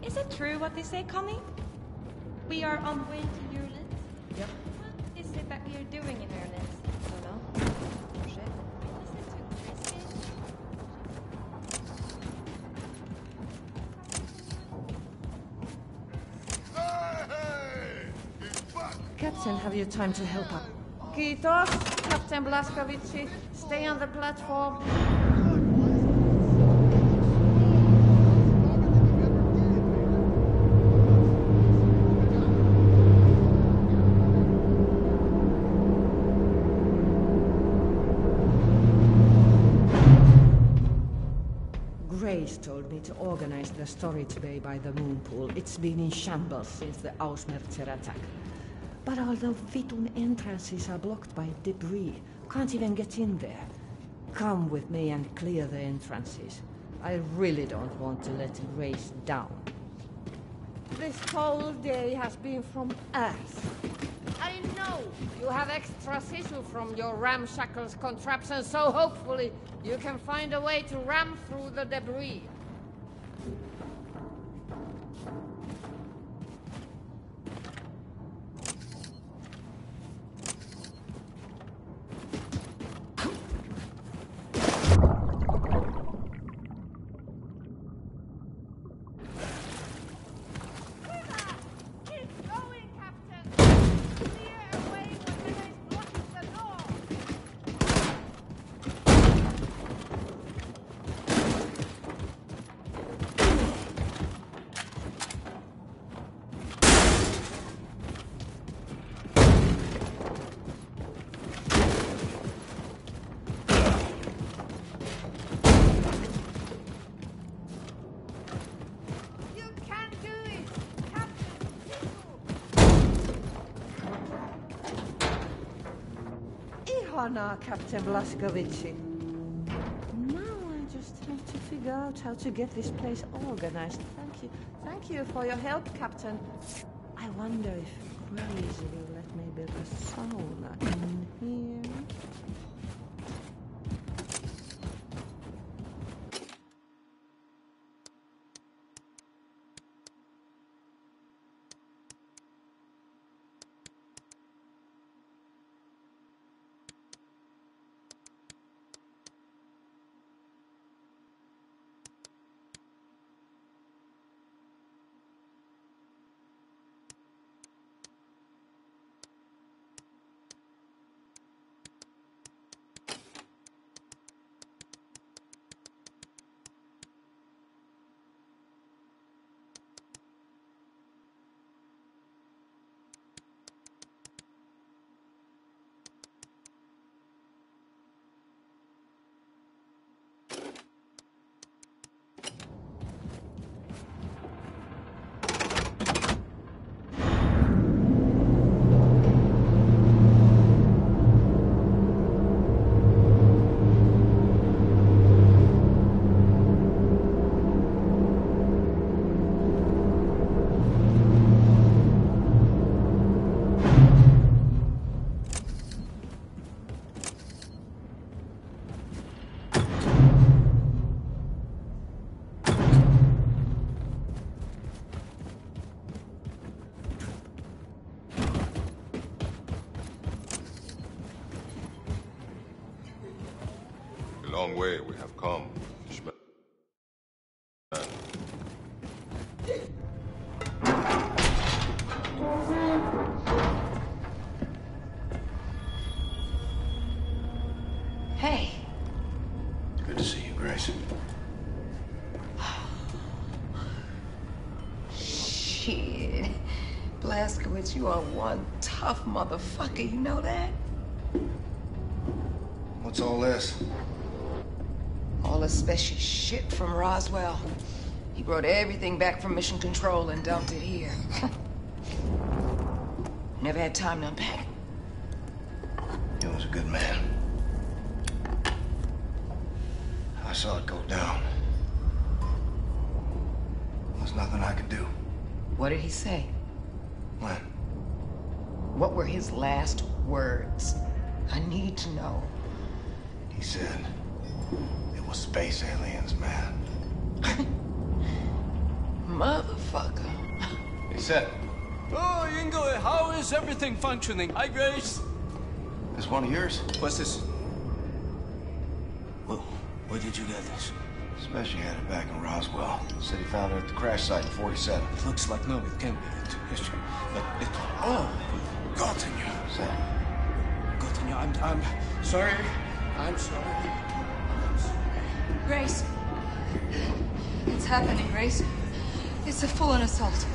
Is it true what they say, Connie? We are on way to Ireland? Yep. What is it that we are doing in Ireland? Don't know. Oh, shit. Captain, have you time to help out? Kiitos, Captain Blaskovici. Stay on the platform. Grace told me to organize the storage bay by the moon pool. It's been in shambles since the Ausmerzer attack. But all the Vitun entrances are blocked by debris. Can't even get in there. Come with me and clear the entrances. I really don't want to let Grace down. This whole day has been from us. I know you have extra tissue from your ramshackle contraption, so hopefully you can find a way to ram through the debris. Now, Captain Blaskovici. Now I just have to figure out how to get this place organized. Thank you. Thank you for your help, Captain. I wonder if Grace will let me build a sauna in here. Long way we have come. Hey. Good to see you, Grace. Shit. Blaskowitz, you are one tough motherfucker, you know that? What's all this? All the special shit from Roswell. He brought everything back from Mission Control and dumped it here. Never had time to unpack. He was a good man. I saw it go down. There's nothing I could do. What did he say? When? What were his last words? I need to know. He said it was space aliens, man. Motherfucker. He said, Oh, Ingo, how is everything functioning? Hi, Grace. this one of yours? What's this? Well, where did you get this? Special had it back in Roswell. Said he found it at the crash site in 47. It looks like no, it can't be it. History. But it. Oh, Gottenya. Say. Gottenya, I'm sorry. I'm sorry. Grace. It's happening, Grace. It's a full-on assault.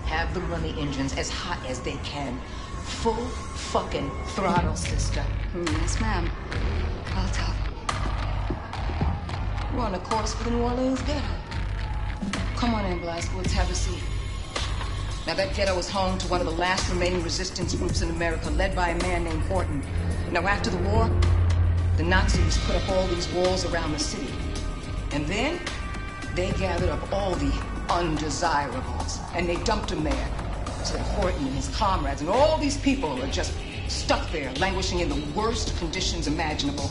Have them run the engines as hot as they can. Full fucking throttle, sister. Yes, ma'am. I'll tell them. We're on a course for the New Orleans ghetto. Come on in, Blazkowicz, have a seat. Now, that ghetto is home to one of the last remaining resistance groups in America, led by a man named Horton. Now, after the war, the Nazis put up all these walls around the city. And then, they gathered up all the undesirables, and they dumped them there. So that Horton and his comrades and all these people are just stuck there, languishing in the worst conditions imaginable.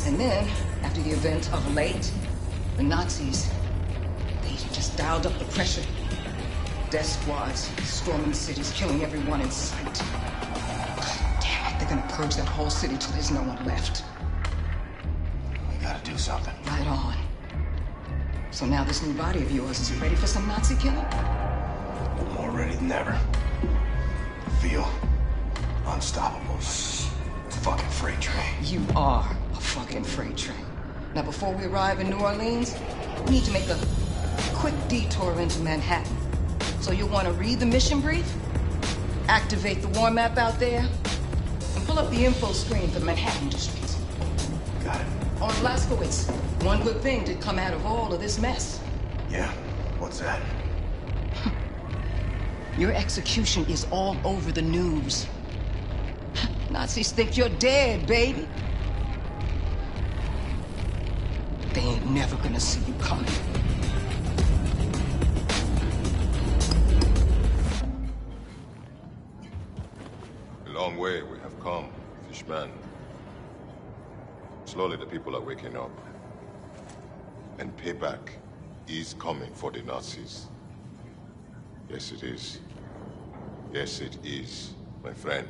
And then, after the event of late, the Nazis, they just dialed up the pressure. Death squads storming cities, killing everyone in sight. God damn it, they're gonna purge that whole city till there's no one left. We gotta do something. Right on. So now this new body of yours, is it ready for some Nazi killing? More ready than ever. I feel unstoppable. Fucking freight train. You are a fucking freight train. Now, before we arrive in New Orleans, we need to make a quick detour into Manhattan. So you'll want to read the mission brief, activate the war map out there, and pull up the info screen for the Manhattan district. Got it. On Blazkowicz, one good thing did come out of all of this mess. Yeah? What's that? Your execution is all over the news. Nazis think you're dead, baby. They ain't never gonna see you coming. A long way we have come, Fishman. Slowly the people are waking up. And payback is coming for the Nazis. Yes, it is. Yes, it is, my friend.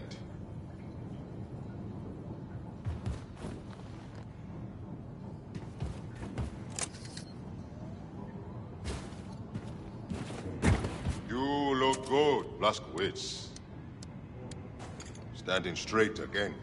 You look good, Blazkowicz. Standing straight again.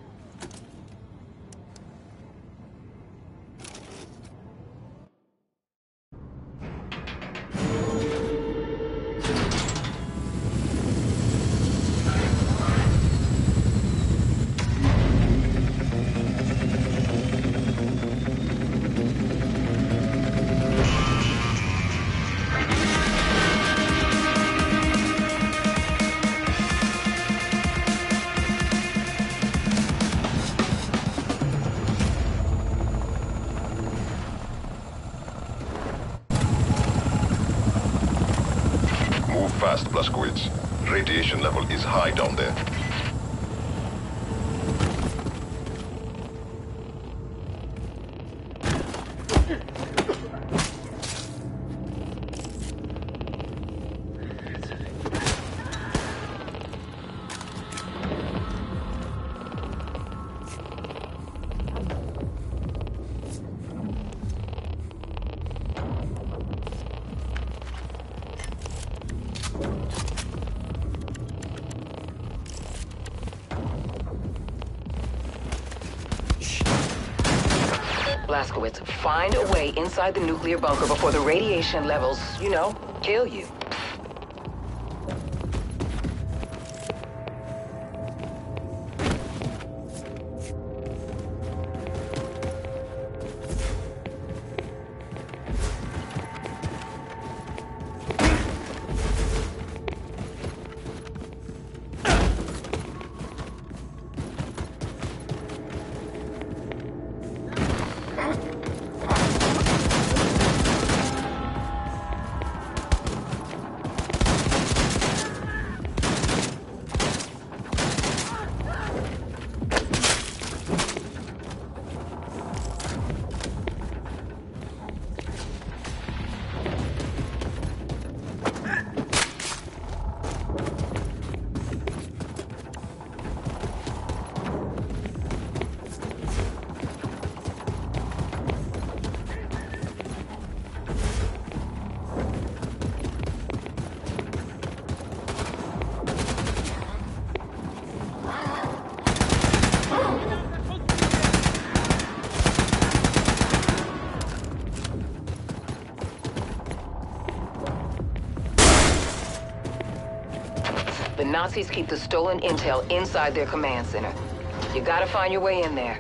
Fast, Blazkowicz. Radiation level is high down there. Blazkowicz, find a way inside the nuclear bunker before the radiation levels, you know, kill you. Nazis keep the stolen intel inside their command center. You gotta find your way in there.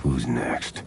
Who's next?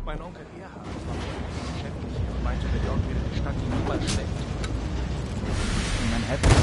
Mein Onkel Erhard war beschäftigt und meinte, der dort wäre die Stadt ihm niemals schlecht. In Manhattan.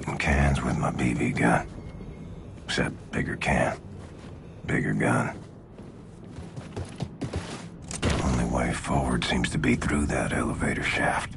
shooting cans with my BB gun. Except bigger can, bigger gun. Only way forward seems to be through that elevator shaft.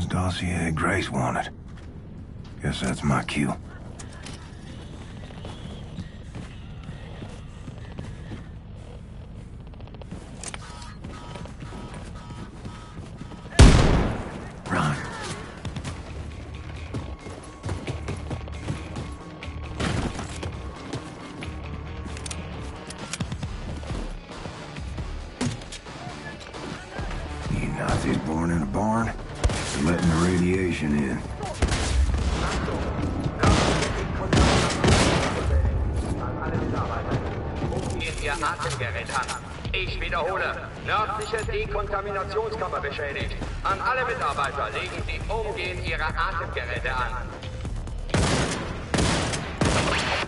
Dossier Grace wanted. Guess that's my cue. Run. You Nazis born in a barn? Letting the radiation in. Geht Ihr Atemgerät an. Ich wiederhole, nördliche Dekontaminationskammer beschädigt. An alle Mitarbeiter legen Sie umgehend Ihre Atemgeräte an.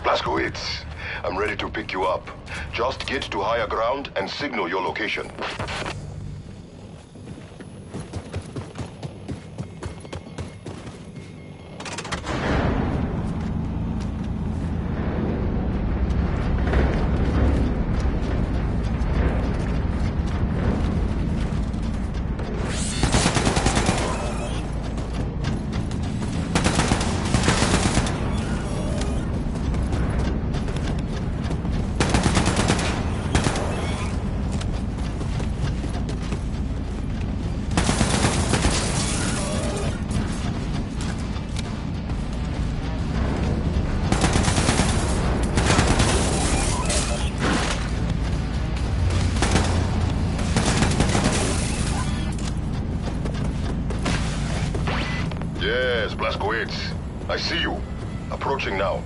Blazkowicz, I'm ready to pick you up. Just get to higher ground and signal your location. Yes, Blazkowicz. I see you. Approaching now.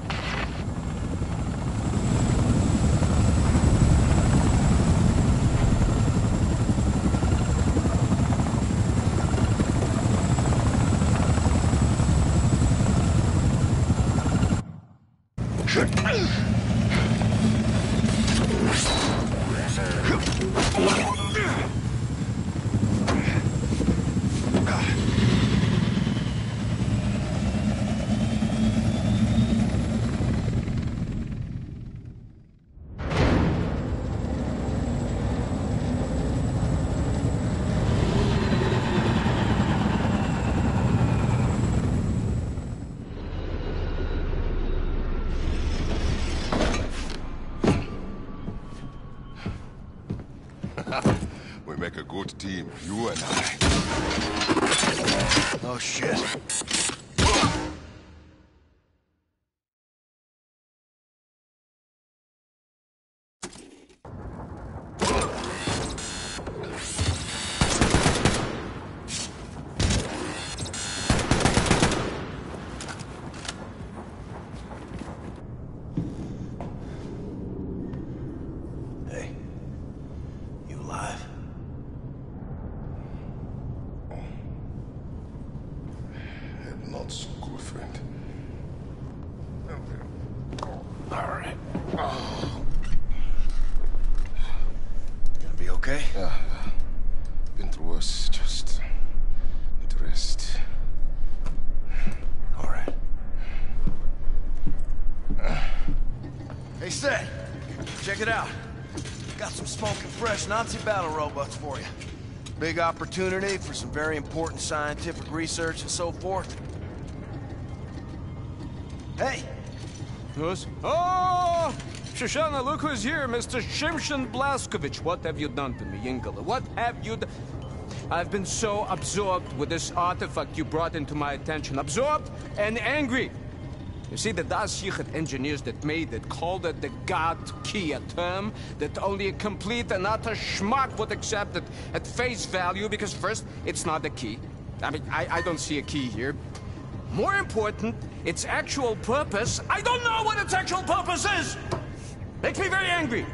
make a good team, you and I. Oh, shit. Hey, you alive? Not so good, friend. All right. Gonna be okay? Yeah. Been through worse, just need to rest. All right. Hey, Seth, check it out. Got some smoking fresh Nazi battle robots for you. Big opportunity for some very important scientific research and so forth. Hey! Yes? Oh! Shoshana, look who's here, Mr. Shimshon Blaskovich. What have you done to me, Yinkala? What have you done? I've been so absorbed with this artifact you brought into my attention. Absorbed and angry. You see, the Das Yichud engineers that made it called it the God Key, a term that only a complete and utter schmuck would accept it at face value, because first, it's not a key. I mean, I don't see a key here. More important, its actual purpose. I don't know what its actual purpose is! Makes me very angry.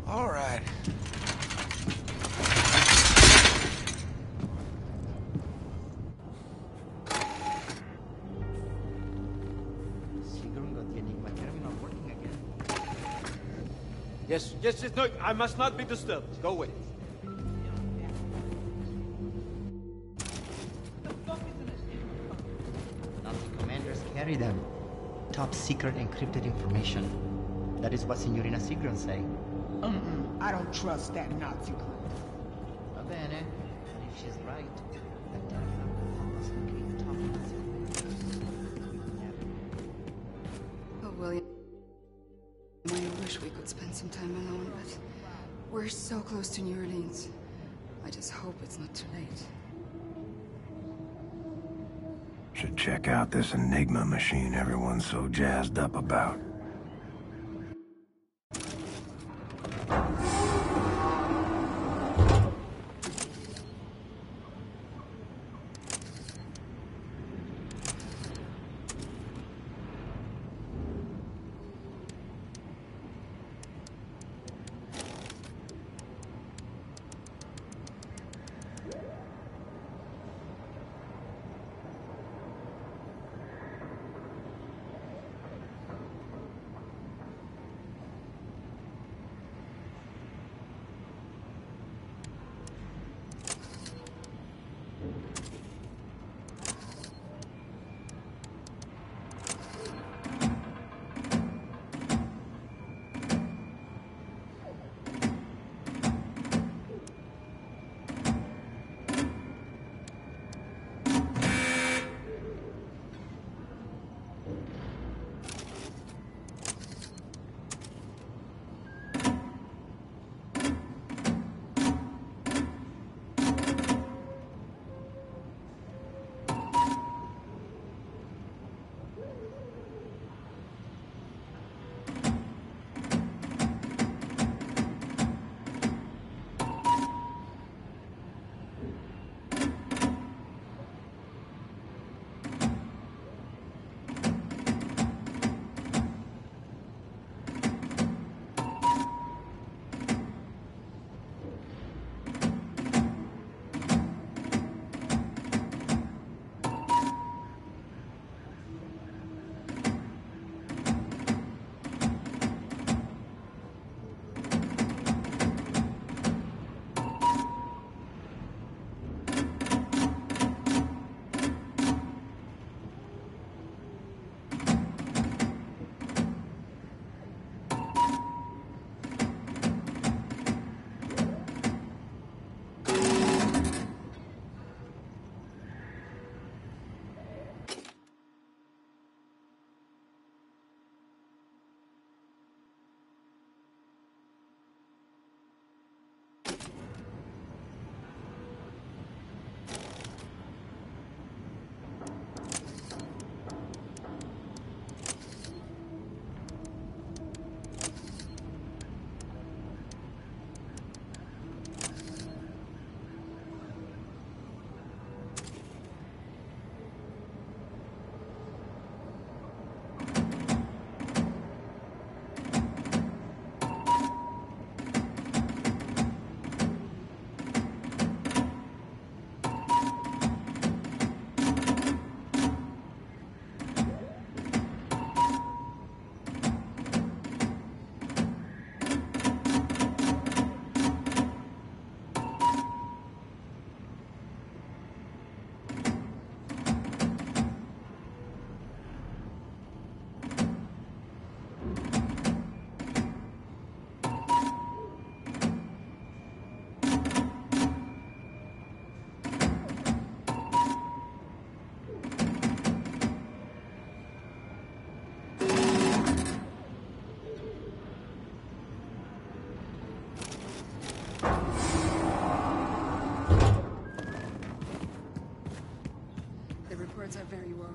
All right. Yes, yes, yes, no, I must not be disturbed. Go away. Nazi commanders carry them. Top secret encrypted information. That is what Signorina Sigrun say. I don't trust that Nazi group. Va bene. But if she's right, the telephone will help us locate top Nazi. Oh, William. I wish we could spend some time alone, but we're so close to New Orleans. I just hope it's not too late. Should check out this Enigma machine everyone's so jazzed up about.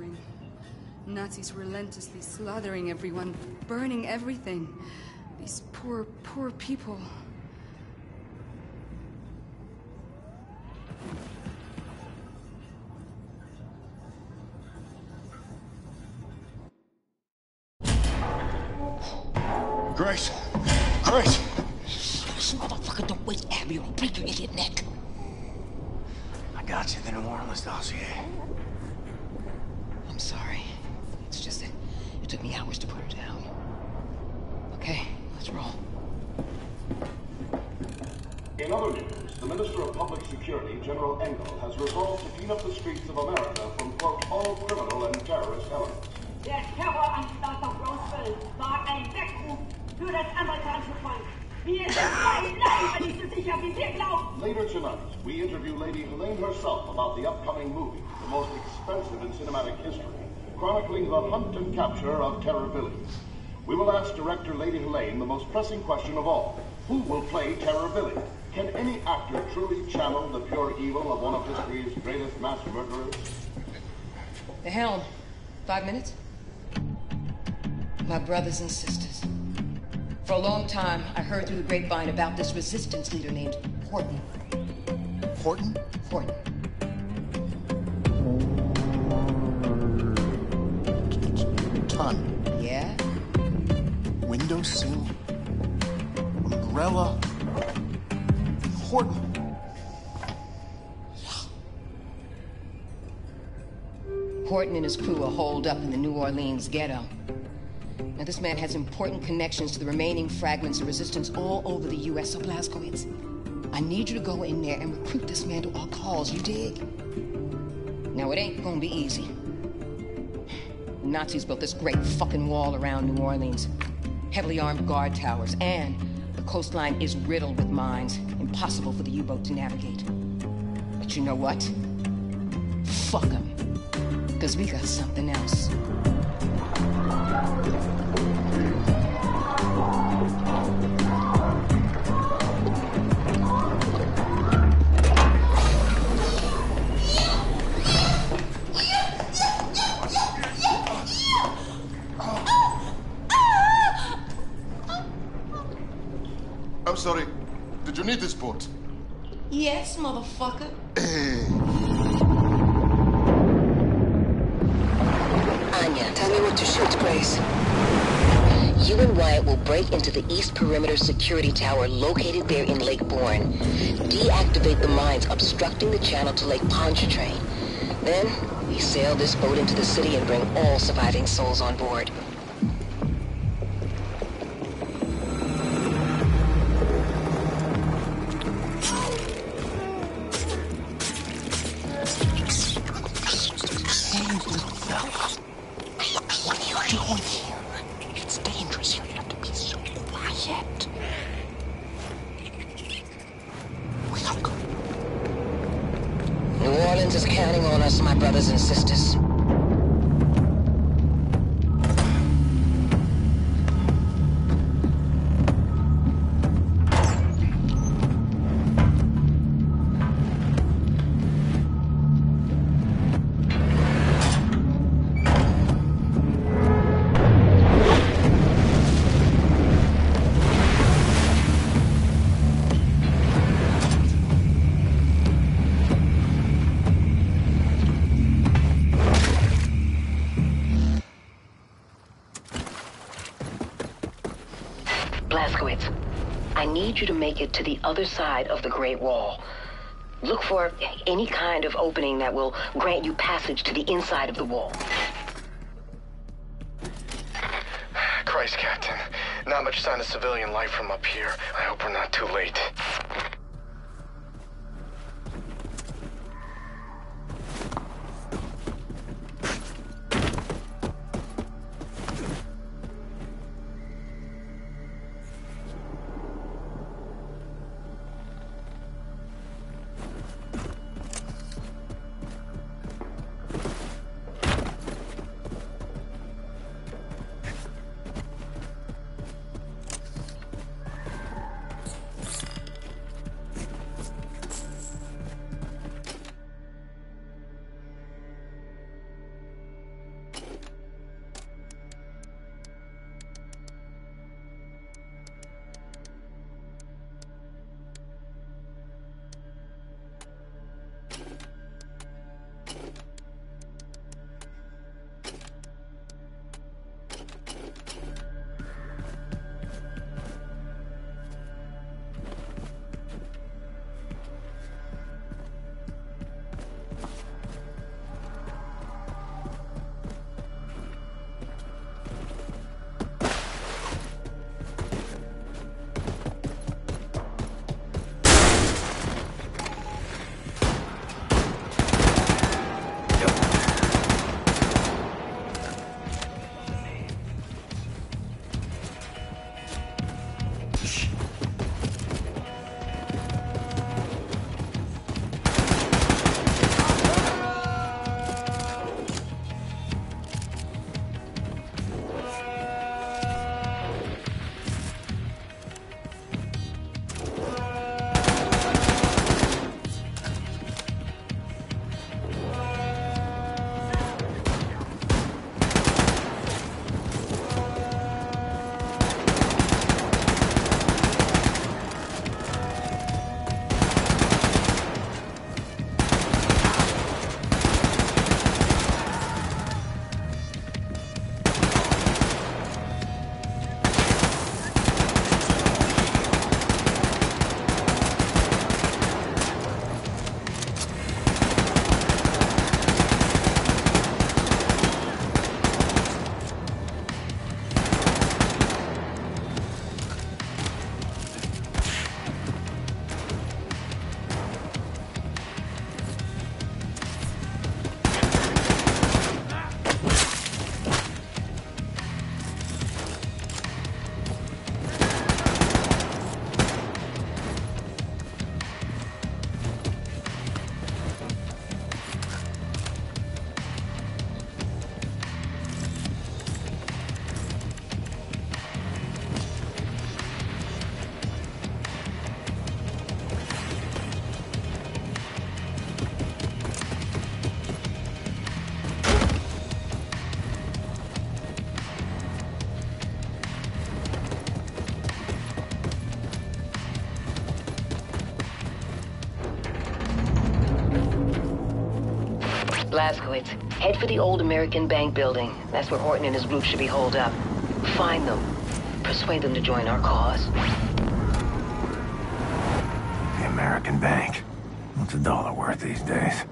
suffering. Nazis relentlessly slaughtering everyone, burning everything. These poor, poor people. Grace! Grace! This motherfucker don't waste ammo. You'll break your idiot neck. I got you the New Orleans dossier. I'm sorry. It's just that it took me hours to put her down. Okay, let's roll. In other news, the Minister of Public Security, General Engel, has resolved to clean up the streets of America from, quote, all criminal and terrorist elements. Der Terroranschlag auf Roswell war ein Weckruf für das amerikanische Volk. Wir sind beileibe nicht so sicher, wie wir glauben. Later tonight, we interview Lady Helene herself about the upcoming movie, the most expensive in cinematic history, chronicling the hunt and capture of terror villains. We will ask director Lady Helene the most pressing question of all. Who will play Terror Billy? Can any actor truly channel the pure evil of one of history's greatest mass murderers? The helm. 5 minutes? My brothers and sisters. For a long time, I heard through the grapevine about this resistance leader named Horton. Horton? Horton. Ton. Yeah? Windowsill. Umbrella. Horton. Horton and his crew are holed up in the New Orleans ghetto. Now, this man has important connections to the remaining fragments of resistance all over the U.S. So, Blazkowicz, I need you to go in there and recruit this man to our cause, you dig? Now, it ain't gonna be easy. The Nazis built this great fucking wall around New Orleans. Heavily armed guard towers, and the coastline is riddled with mines. Impossible for the U-boat to navigate. But you know what? Fuck them. Because we got something else. I'm sorry. Did you need this boat? Yes, motherfucker. Anya, tell me what to shoot, Grace. You and Wyatt will break into the East Perimeter Security Tower located there in Lake Bourne. Deactivate the mines obstructing the channel to Lake Pontchartrain. Then, we sail this boat into the city and bring all surviving souls on board. Brothers and sisters. Blazkowicz, I need you to make it to the other side of the Great Wall. Look for any kind of opening that will grant you passage to the inside of the wall. Christ, Captain. Not much sign of civilian life from up here. I hope we're not too late. Blazkowicz, head for the old American Bank building. That's where Horton and his group should be holed up. Find them. Persuade them to join our cause. The American Bank. What's $1 worth these days?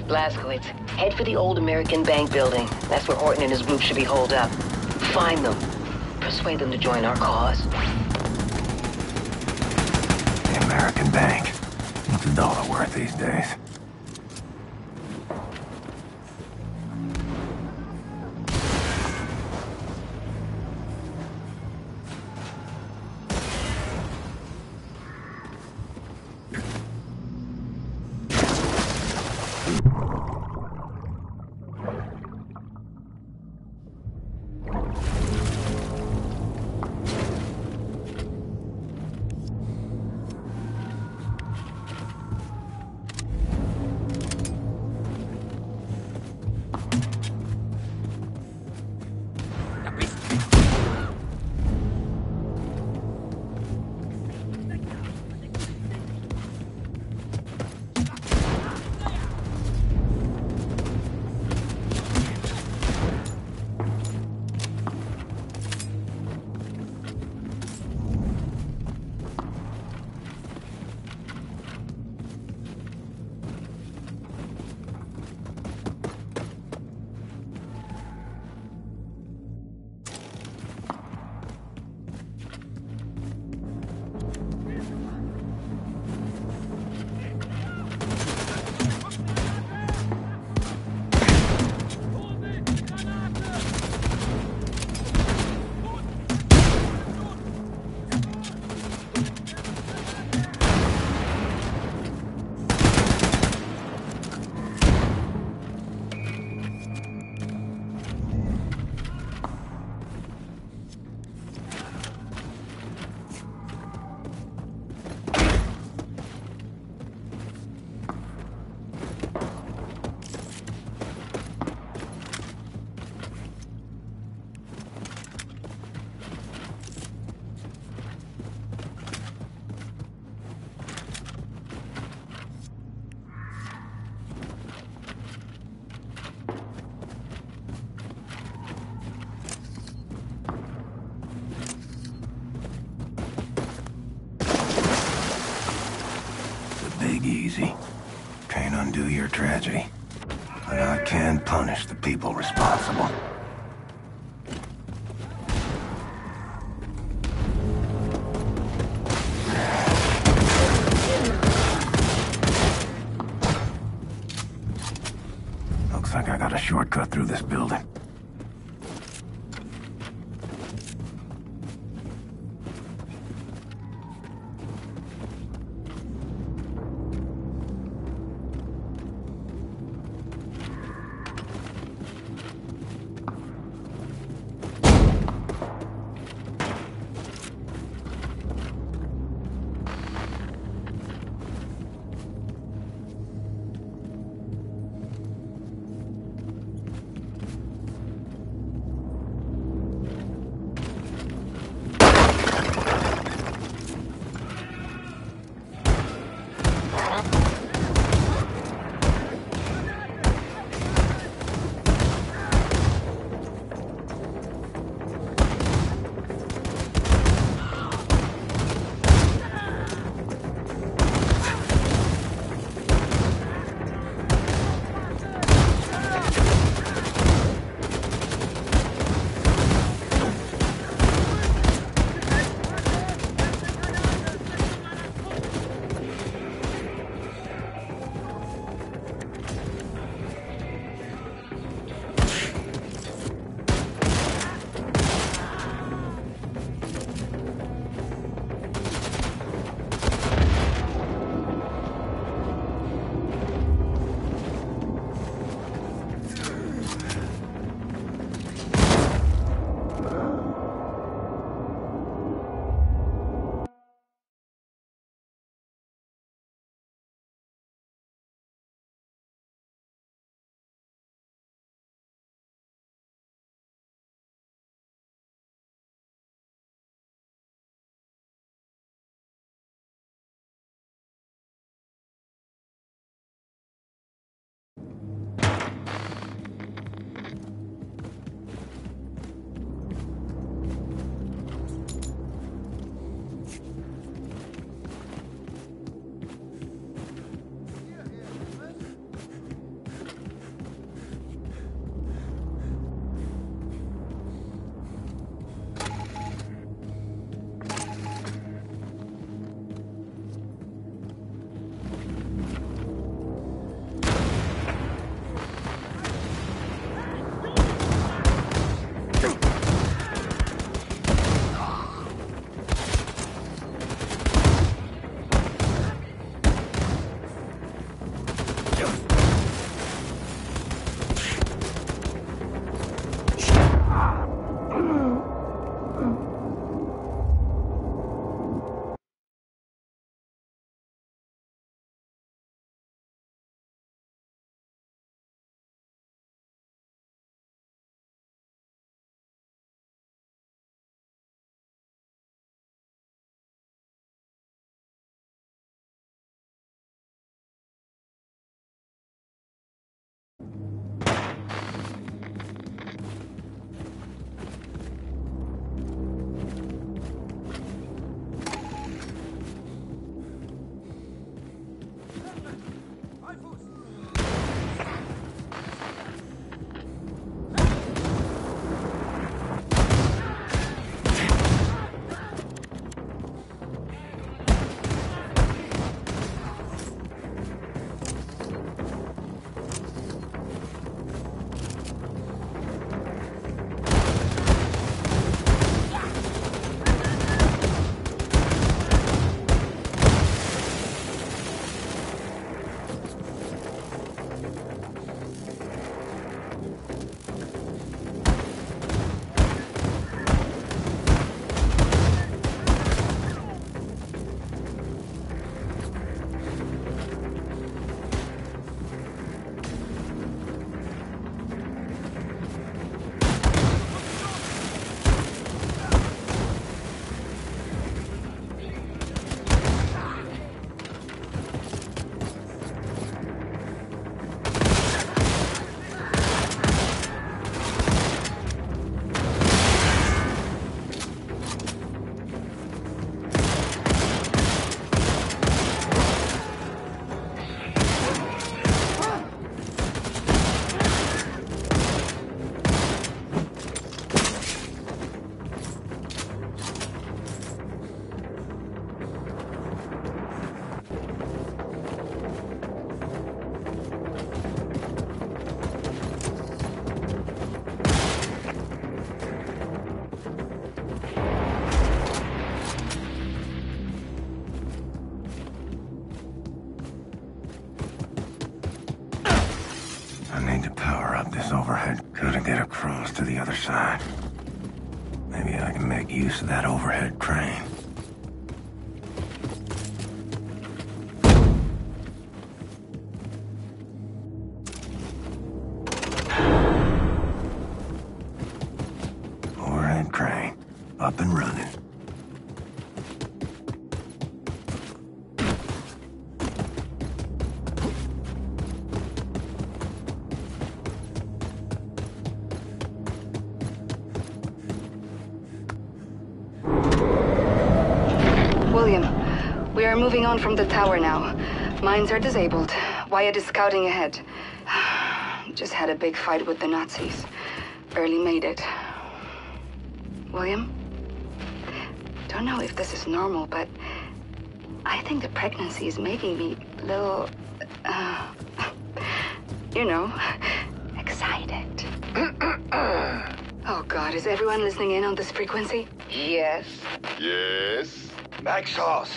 Blazkowicz, head for the old American Bank building. That's where Horton and his group should be holed up. Find them. Persuade them to join our cause. The American Bank. What's $1 worth these days? Easy. Can't undo your tragedy. But I can punish the people responsible. Looks like I got a shortcut through this building. To the other side. Maybe I can make use of that overhead crane. Overhead crane, up and running. We are moving on from the tower now. Mines are disabled. Wyatt is scouting ahead. Just had a big fight with the Nazis. Barely made it. William? Don't know if this is normal, but I think the pregnancy is making me a little, you know, excited. Oh God, is everyone listening in on this frequency? Yes. Yes? Max Hoss.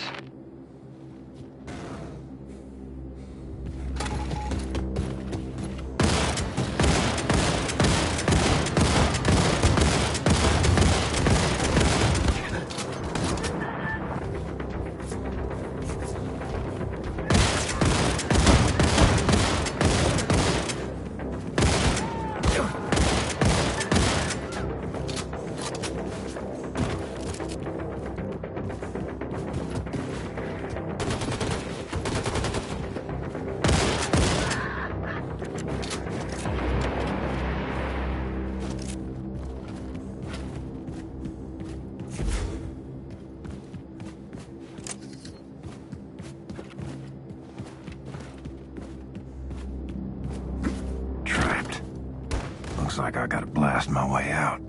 Looks like I gotta blast my way out.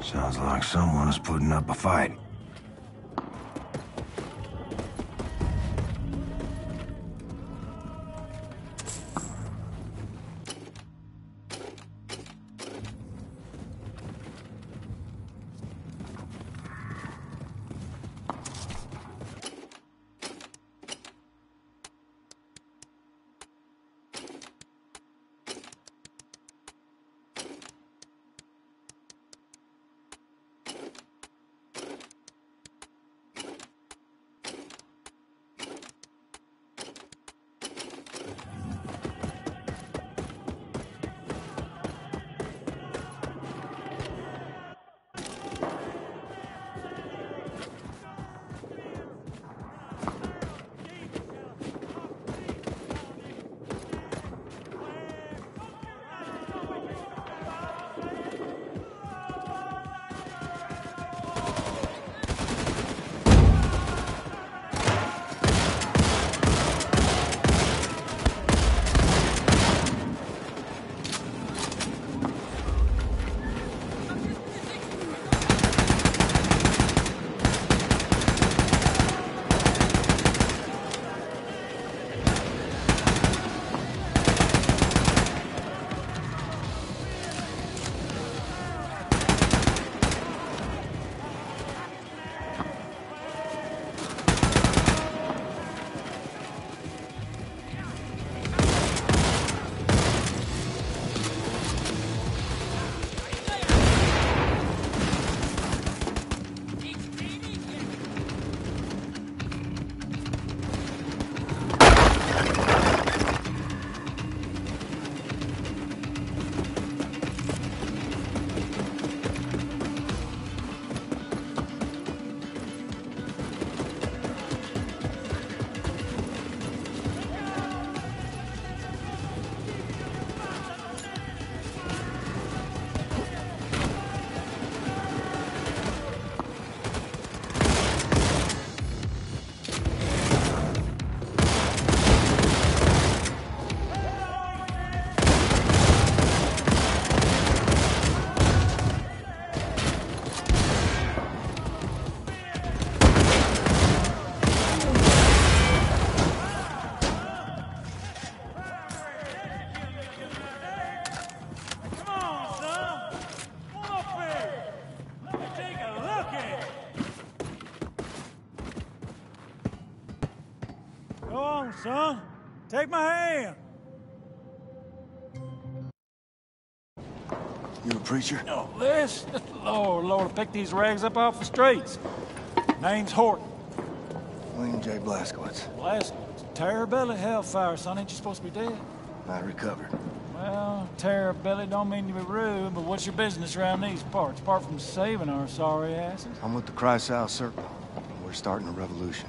Sounds like someone is putting up a fight. Son, take my hand. You a preacher? No, this? Lord, pick these rags up off the streets. Name's Horton. William J. Blazkowicz. Blazkowicz. Terror-belly hellfire, son. Ain't you supposed to be dead? I recovered. Well, terror-belly don't mean to be rude, but what's your business around these parts, apart from saving our sorry asses? I'm with the Kreisau Circle. We're starting a revolution.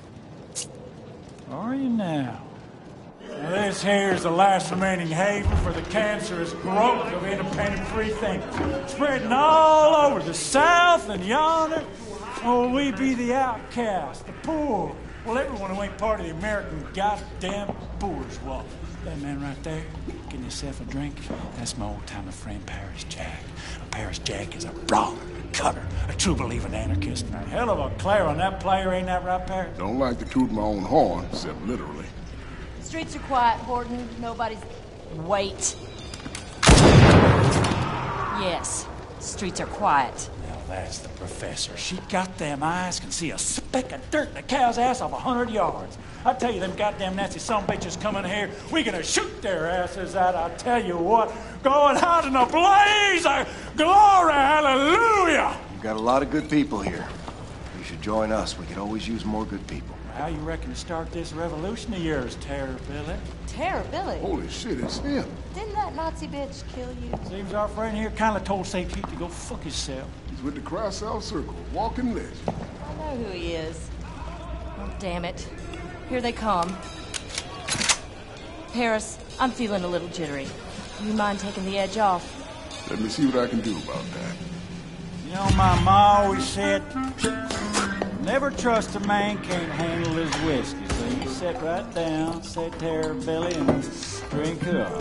Are you now? Now this here's the last remaining haven for the cancerous growth of independent free thinkers, spreading all over the South and yonder. Oh, we be the outcast, the poor. Well, everyone who ain't part of the American goddamn bourgeois. That man right there, getting himself a drink, that's my old-timer friend Paris Jack. Paris Jack is a brawler, a cutter, a true-believing anarchist, and a hell of a clarinet player, ain't that right, Paris? Don't like to toot my own horn, except literally. Streets are quiet, Horton. Nobody's... Wait. Yes, streets are quiet. Now that's the professor. She got them eyes, can see a speck of dirt in a cow's ass off 100 yards. I tell you, them goddamn Nazi sumbitches coming here, we gonna shoot their asses out. I tell you what, going out in a blaze of glory, hallelujah! We've got a lot of good people here. You should join us. We could always use more good people. How you reckon to start this revolution of yours, Terror-Billy? Terror-Billy? Holy shit, it's him. Didn't that Nazi bitch kill you? Seems our friend here kind of told St. Pete to go fuck himself. He's with the Kreisau Circle, walking legend. I know who he is. Oh, damn it. Here they come. Paris, I'm feeling a little jittery. You mind taking the edge off? Let me see what I can do about that. You know, my ma always said, never trust a man can't handle his whiskey. So you sit right down, say Terror-Billy, and drink up.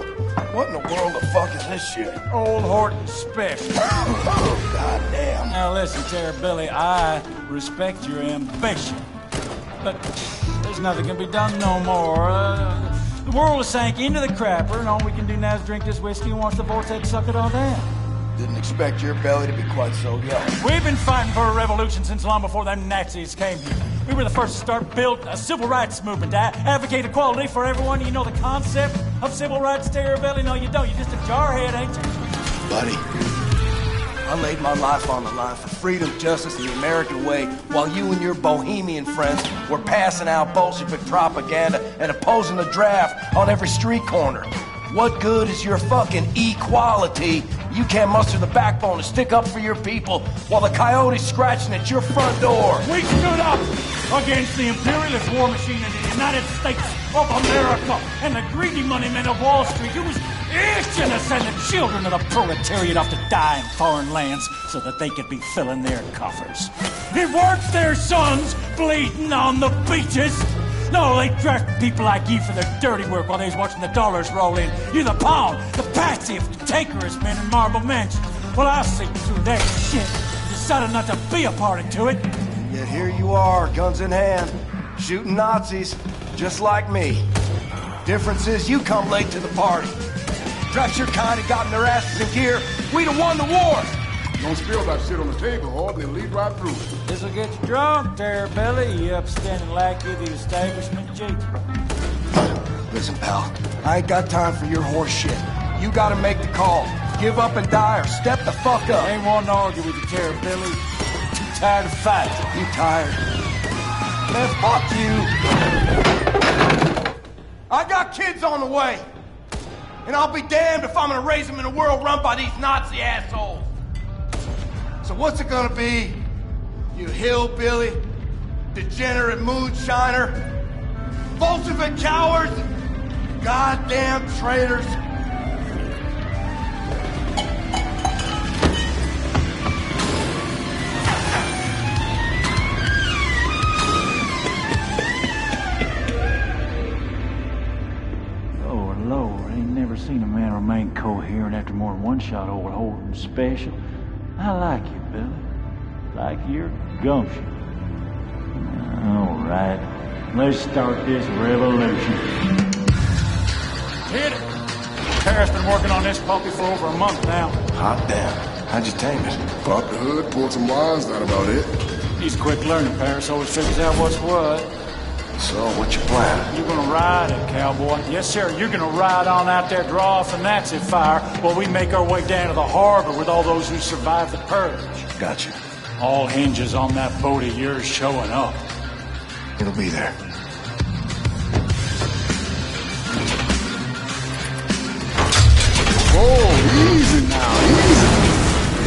What in the world the fuck is this shit? Old Horton special. Oh, goddamn. Now listen, Billy, I respect your ambition, but there's nothing can be done no more. The world has sank into the crapper, and all we can do now is drink this whiskey and watch the vortex suck it all down. Didn't expect your belly to be quite so young. We've been fighting for a revolution since long before them Nazis came here. We were the first to start build a civil rights movement to advocate equality for everyone. You know the concept of civil rights, Terrabelli? No, you don't. You're just a jarhead, ain't you? Buddy, I laid my life on the line for freedom, justice, and the American way while you and your bohemian friends were passing out Bolshevik propaganda and opposing the draft on every street corner. What good is your fucking equality? You can't muster the backbone to stick up for your people while the coyote's scratching at your front door. We stood up against the imperialist war machine in the United States of America and the greedy money men of Wall Street who was itching to send the children of the proletariat off to die in foreign lands so that they could be filling their coffers. It weren't their sons bleeding on the beaches. No, they drafted people like you for their dirty work while they was watching the dollars roll in. You're the pawn, the patsy of cantankerous men in Marble Mansion. Well, I see through that shit and decided not to be a party to it. Yet here you are, guns in hand, shooting Nazis, just like me. Difference is you come late to the party. Perhaps your kind had gotten their asses in gear, we'd have won the war. Don't spill that shit on the table, Horde, they'll lead right through it. This'll get you drunk, Terrabelli, you upstanding lackey of the establishment, Jake. Listen, pal, I ain't got time for your horse shit. You gotta make the call. Give up and die or step the fuck up. I ain't wanting to argue with you, Terrabelli. Too tired to fight. You tired? Man, fuck you. I got kids on the way. And I'll be damned if I'm gonna raise them in a world run by these Nazi assholes. So what's it gonna be? You hillbilly, degenerate moonshiner, Bolshevik cowards, goddamn traitors. Lord, I ain't never seen a man remain coherent after more than one shot of old Horton special. I like you, Billy. Like your gumption. All right, let's start this revolution. Hit it! Tara's been working on this puppy for over a month now. Hot damn. How'd you tame it? Pop the hood, pulled some wires, that about it. He's quick learning, Paris always figures out what's what. So, what's your plan? You're gonna ride it, cowboy. Yes, sir, you're gonna ride on out there, draw off the Nazi fire, while we make our way down to the harbor with all those who survived the purge. Gotcha. All hinges on that boat of yours showing up. It'll be there. Oh, easy now, easy.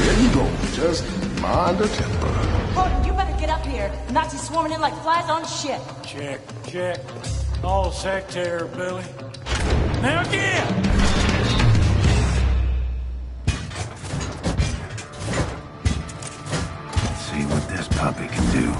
There you go. Just mind the temper. Horton, you better get up here. Nazis swarming in like flies on shit. Check, check. All set there, Billy. Now again! Let's see what this puppy can do.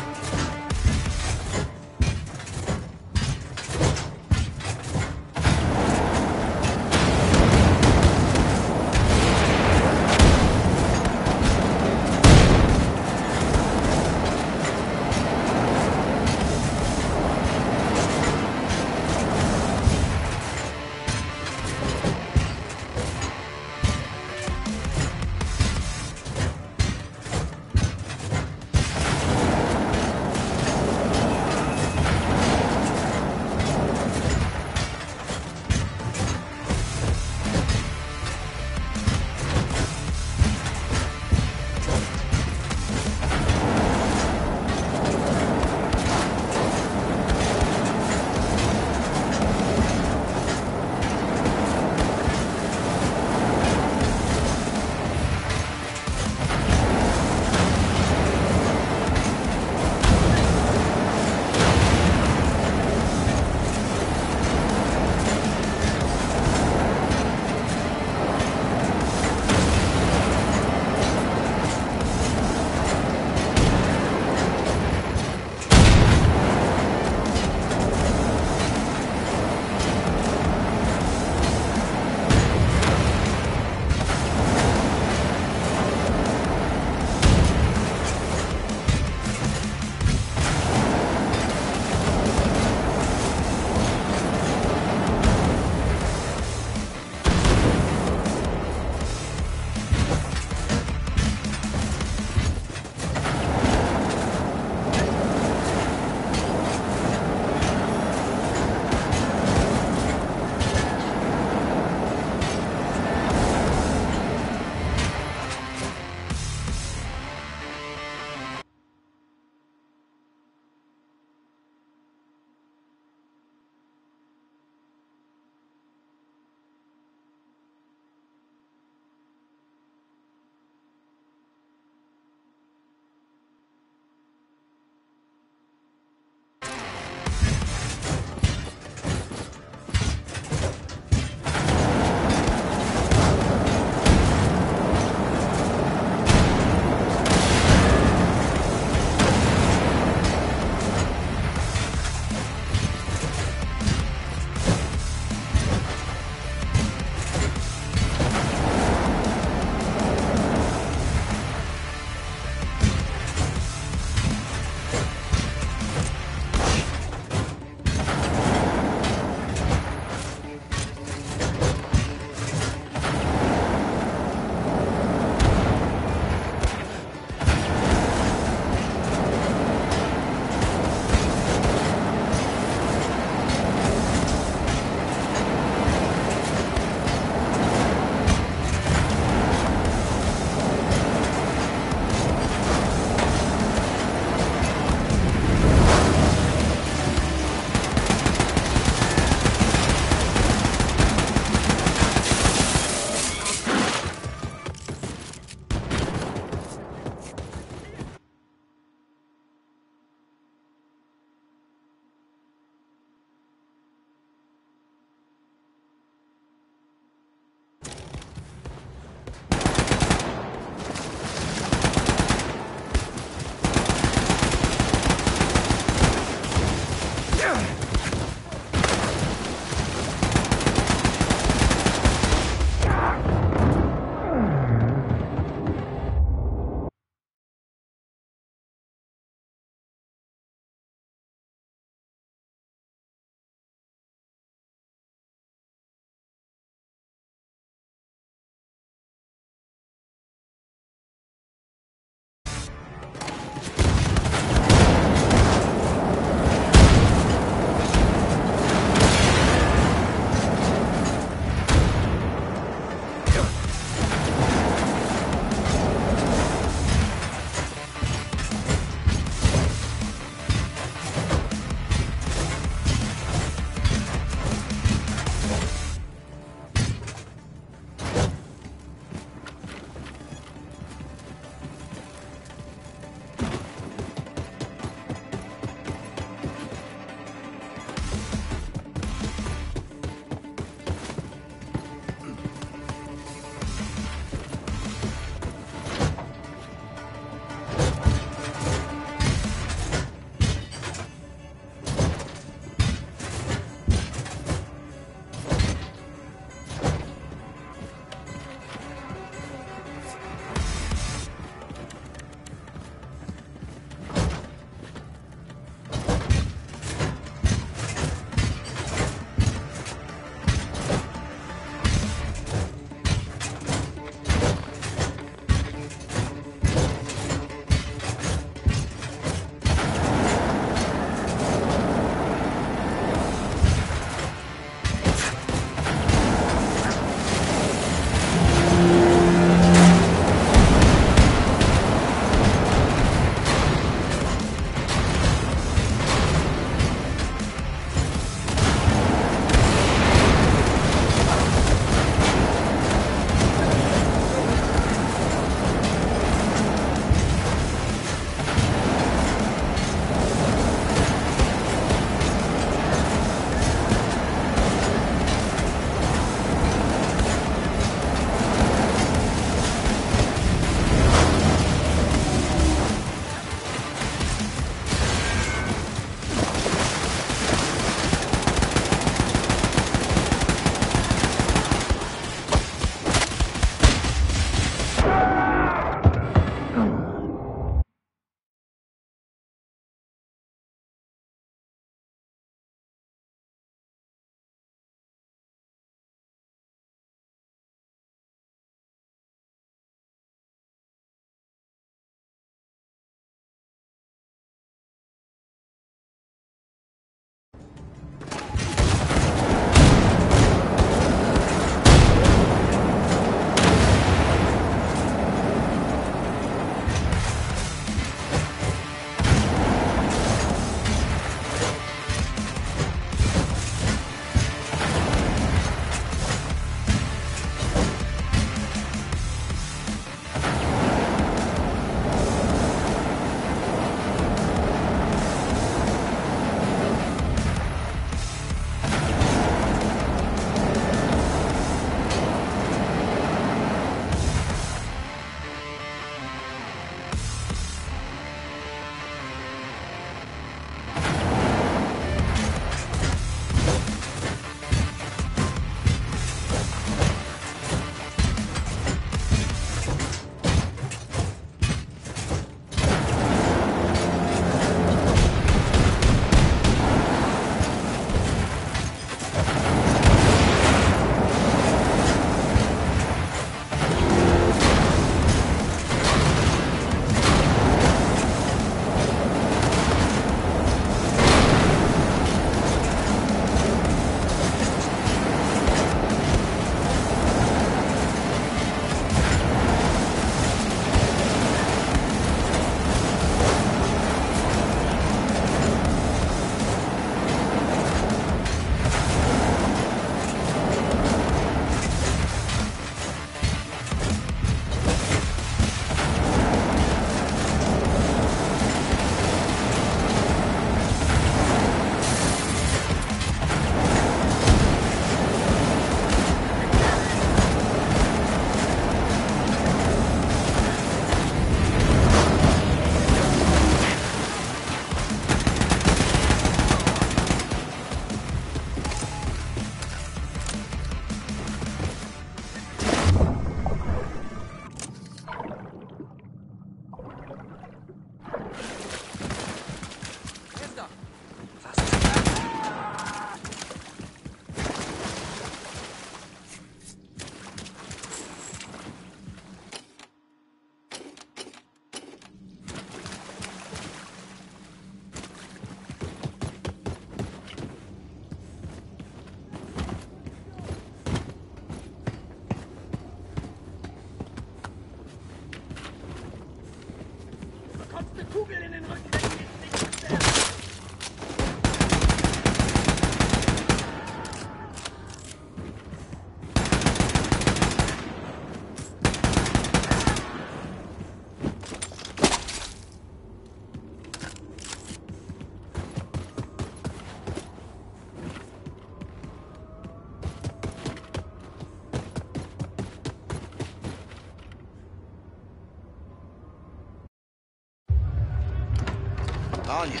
Anya.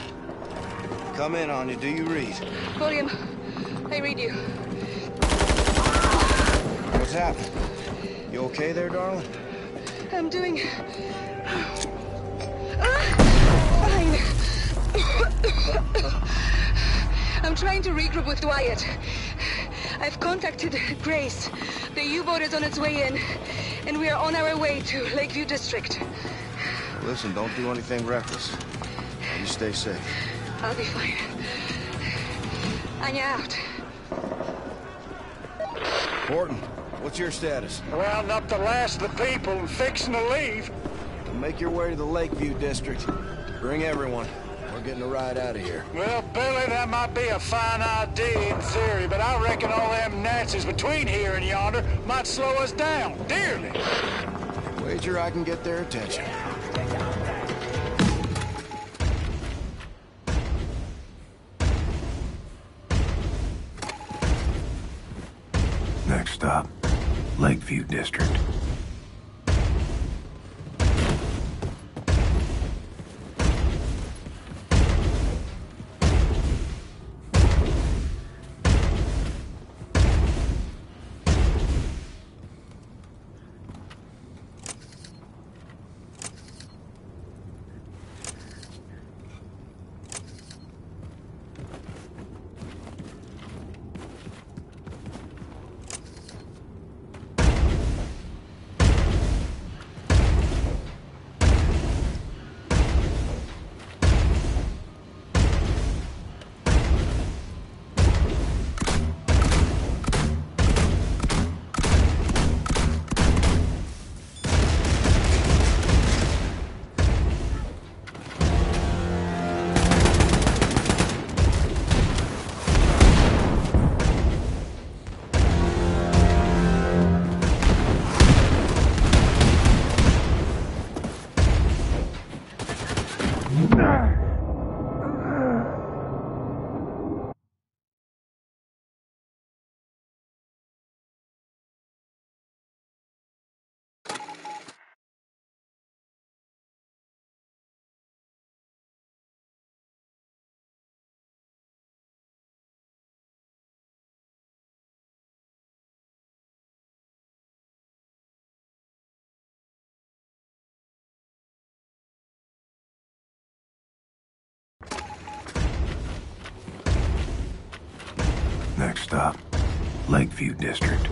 Come in, Anya. Do you read? William, I read you. What's happened? You okay there, darling? I'm doing... fine. I'm trying to regroup with Wyatt. I've contacted Grace. The U-boat is on its way in, and we are on our way to Lakeview District. Listen, don't do anything reckless. You stay safe. I'll be fine. Anya out. Horton, what's your status? Rounding up the last of the people and fixing to leave. Make your way to the Lakeview District. Bring everyone. We're getting a ride out of here. Well, Billy, that might be a fine idea in theory, but I reckon all them Nazis between here and yonder might slow us down, dearly. Wager I can get their attention. Next stop, Lakeview District. Next stop, Lakeview District.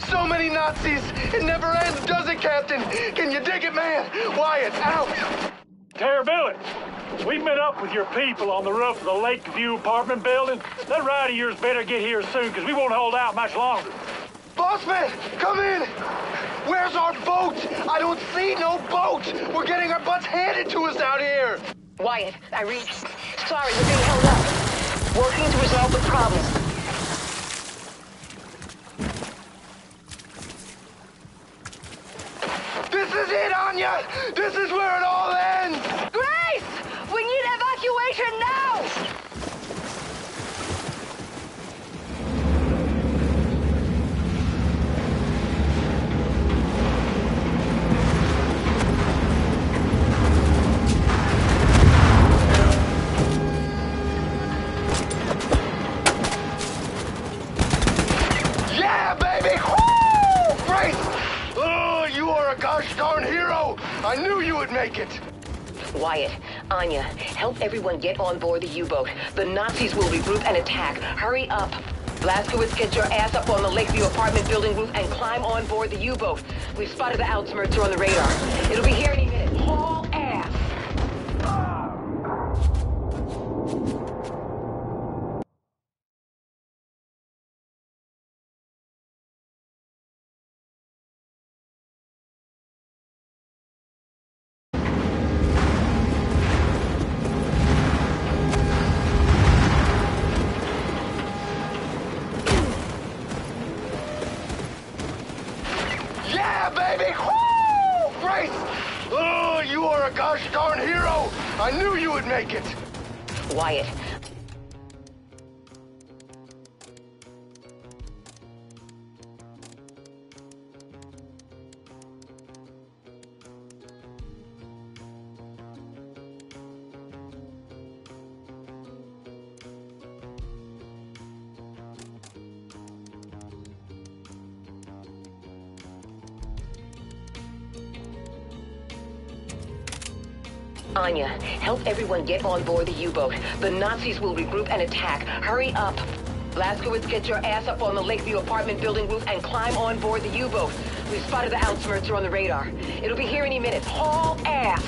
So many Nazis! It never ends, does it, Captain? Can you dig it, man? Wyatt, out! Terrability! We met up with your people on the roof of the Lakeview apartment building. That ride of yours better get here soon, because we won't hold out much longer. Bossman, come in! Where's our boat? I don't see no boat! We're getting our butts handed to us out here! Wyatt, I read. Sorry, we're being held up. Working to resolve the problem. This is it, Anya! This is where it all ends! Grace! We need evacuation now! Yeah, baby! make it! Wyatt, Anya, help everyone get on board the U-boat. The Nazis will regroup and attack. Hurry up! Blazkowicz, get your ass up on the Lakeview apartment building roof and climb on board the U-boat. We've spotted the Outsmerzer on the radar. It'll be here any minute. Haul ass! Yeah, baby! Woo! Grace! Oh, you are a gosh darn hero! I knew you would make it! Wyatt. Anya, help everyone get on board the U-boat. The Nazis will regroup and attack. Hurry up! Blazkowicz, get your ass up on the Lakeview apartment building roof and climb on board the U-boat. We've spotted the Outsmerzer on the radar. It'll be here any minute. Haul ass!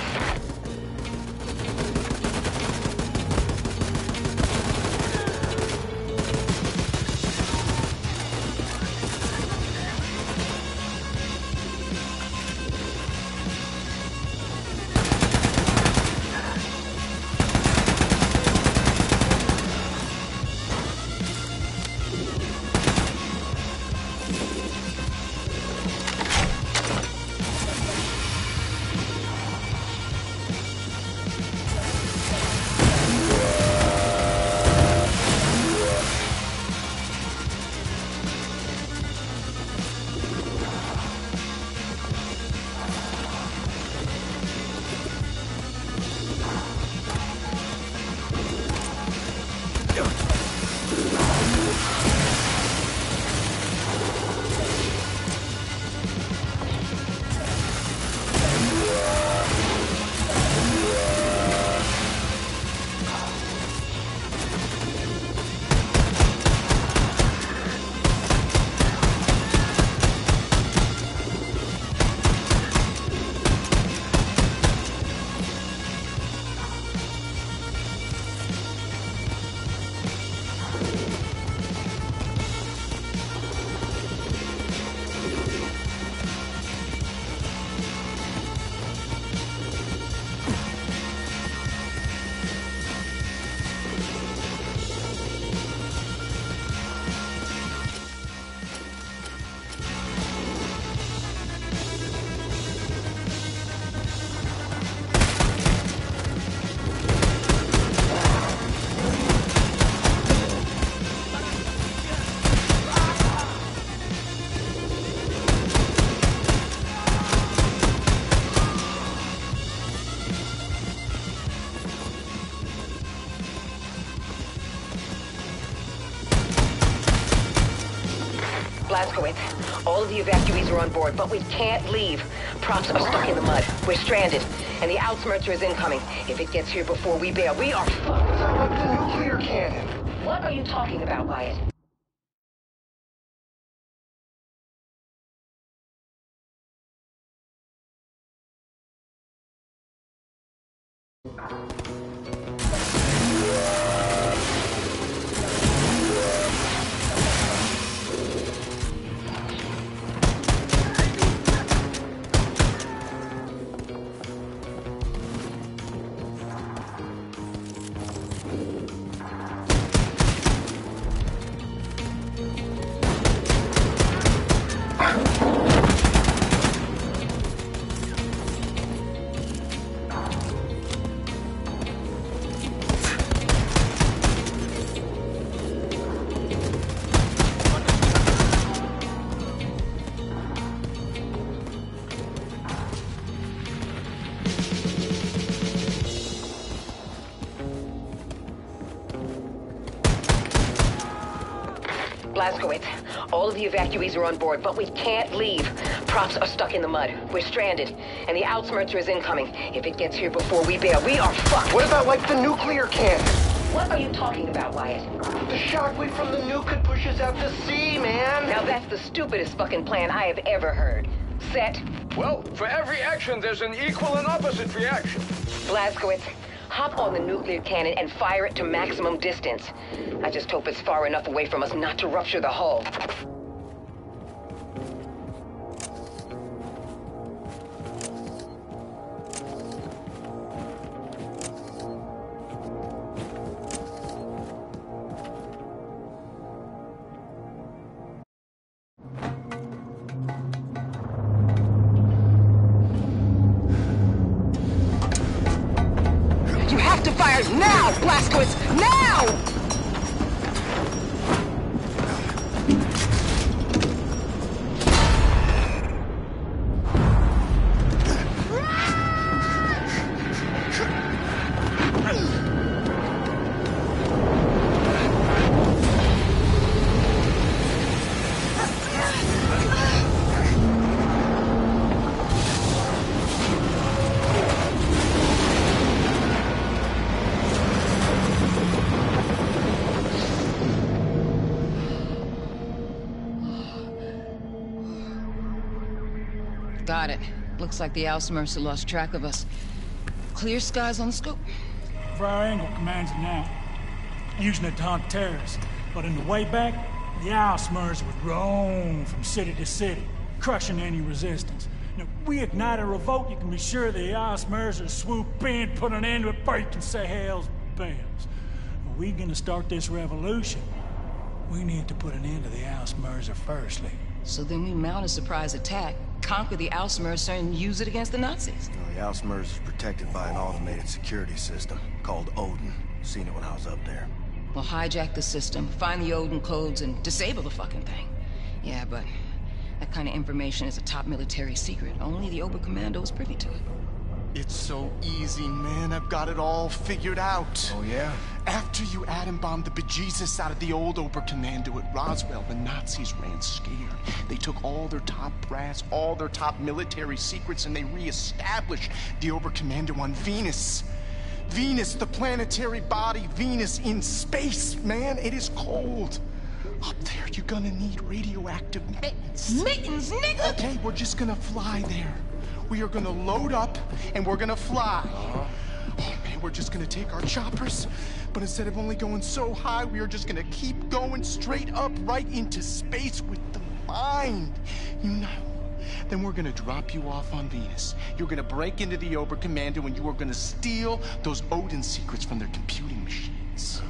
Blazkowicz, all of the evacuees are on board, but we can't leave. Props are stuck in the mud. We're stranded, and the Outsmerzer is incoming. If it gets here before we bail, we are fucked. Like the nuclear cannon! What are you talking about, Wyatt? Blazkowicz, all of the evacuees are on board, but we can't leave. Props are stuck in the mud. We're stranded, and the Ausmerzer is incoming. If it gets here before we bail, we are fucked. What about, like, the nuclear cannon? What are you talking about, Wyatt? The shockwave from the nuke could push us out to sea, man! Now that's the stupidest fucking plan I have ever heard. Set. Well, for every action, there's an equal and opposite reaction. Blazkowicz, hop on the nuclear cannon and fire it to maximum distance. I just hope it's far enough away from us not to rupture the hull. You have to fire now, Blazkowicz! Now! Got it. Looks like the Ausmerzer lost track of us. Clear skies on the scope. For our angle commands it now. Using it to hunt terrorists. But in the way back, the Ausmerzer would roam from city to city, crushing any resistance. Now, if we ignite a revolt, you can be sure the Ausmerzer swoop in, put an end to it before you can say hell's bells. If we're gonna start this revolution, we need to put an end to the Ausmerzer firstly. So then we mount a surprise attack, conquer the Ausmerzer, and use it against the Nazis. The Ausmerzer is protected by an automated security system called Odin. Seen it when I was up there. We'll hijack the system, find the Odin codes, and disable the fucking thing. Yeah, but that kind of information is a top military secret. Only the Oberkommando is privy to it. It's so easy, man. I've got it all figured out. Oh, yeah? After you atom bombed the bejesus out of the old Oberkommando at Roswell, the Nazis ran scared. They took all their top brass, all their top military secrets, and they re-established the Oberkommando on Venus. Venus, the planetary body, Venus in space, man. It is cold. Up there, you're gonna need radioactive mittens. Mittens, nigga! Okay, we're just gonna fly there. We are gonna load up, and we're gonna fly. Oh, man, we're just gonna take our choppers, but instead of only going so high, we are just gonna keep going straight up right into space with the mind. You know? Then we're gonna drop you off on Venus. You're gonna break into the Oberkommando, and you are gonna steal those Odin secrets from their computing machines.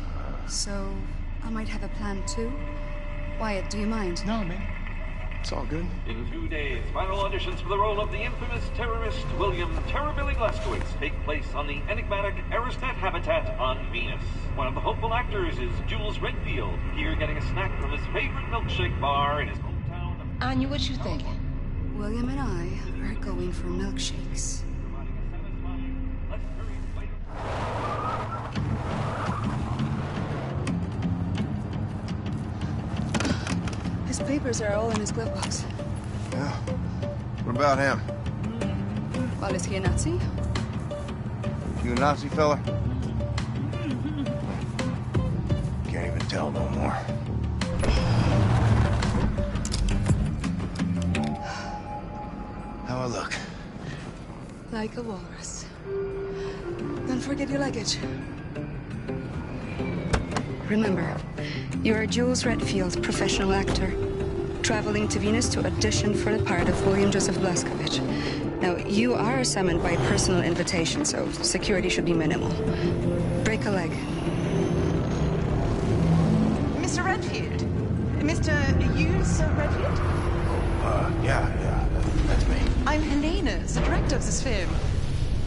So, I might have a plan too? Wyatt, do you mind? No, man. It's all good. In 2 days, final auditions for the role of the infamous terrorist William Terrorbilly Blazkowicz take place on the enigmatic Aristat habitat on Venus. One of the hopeful actors is Jules Redfield, here getting a snack from his favorite milkshake bar in his hometown. Anya, what you think? William and I are going for milkshakes. His papers are all in his glove box. Yeah. What about him? Well, is he a Nazi? You a Nazi fella? Can't even tell no more. How I look? Like a walrus. Don't forget your luggage. Remember, you're Jules Redfield, professional actor, traveling to Venus to audition for the part of William Joseph Blazkowicz. Now, you are summoned by personal invitation, so security should be minimal. Break a leg. Mr. Redfield? Mr. Jules Redfield? Yeah, that's me. I'm Helena, the director of this film.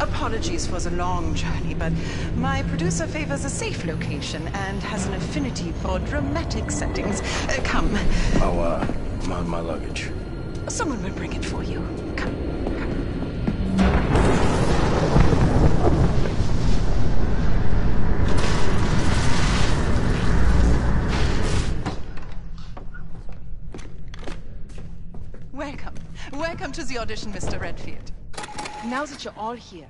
Apologies for the long journey, but my producer favors a safe location and has an affinity for dramatic settings. Come. Oh, my luggage. Someone will bring it for you. Come. to the audition, Mr. Redfield. Now that you're all here,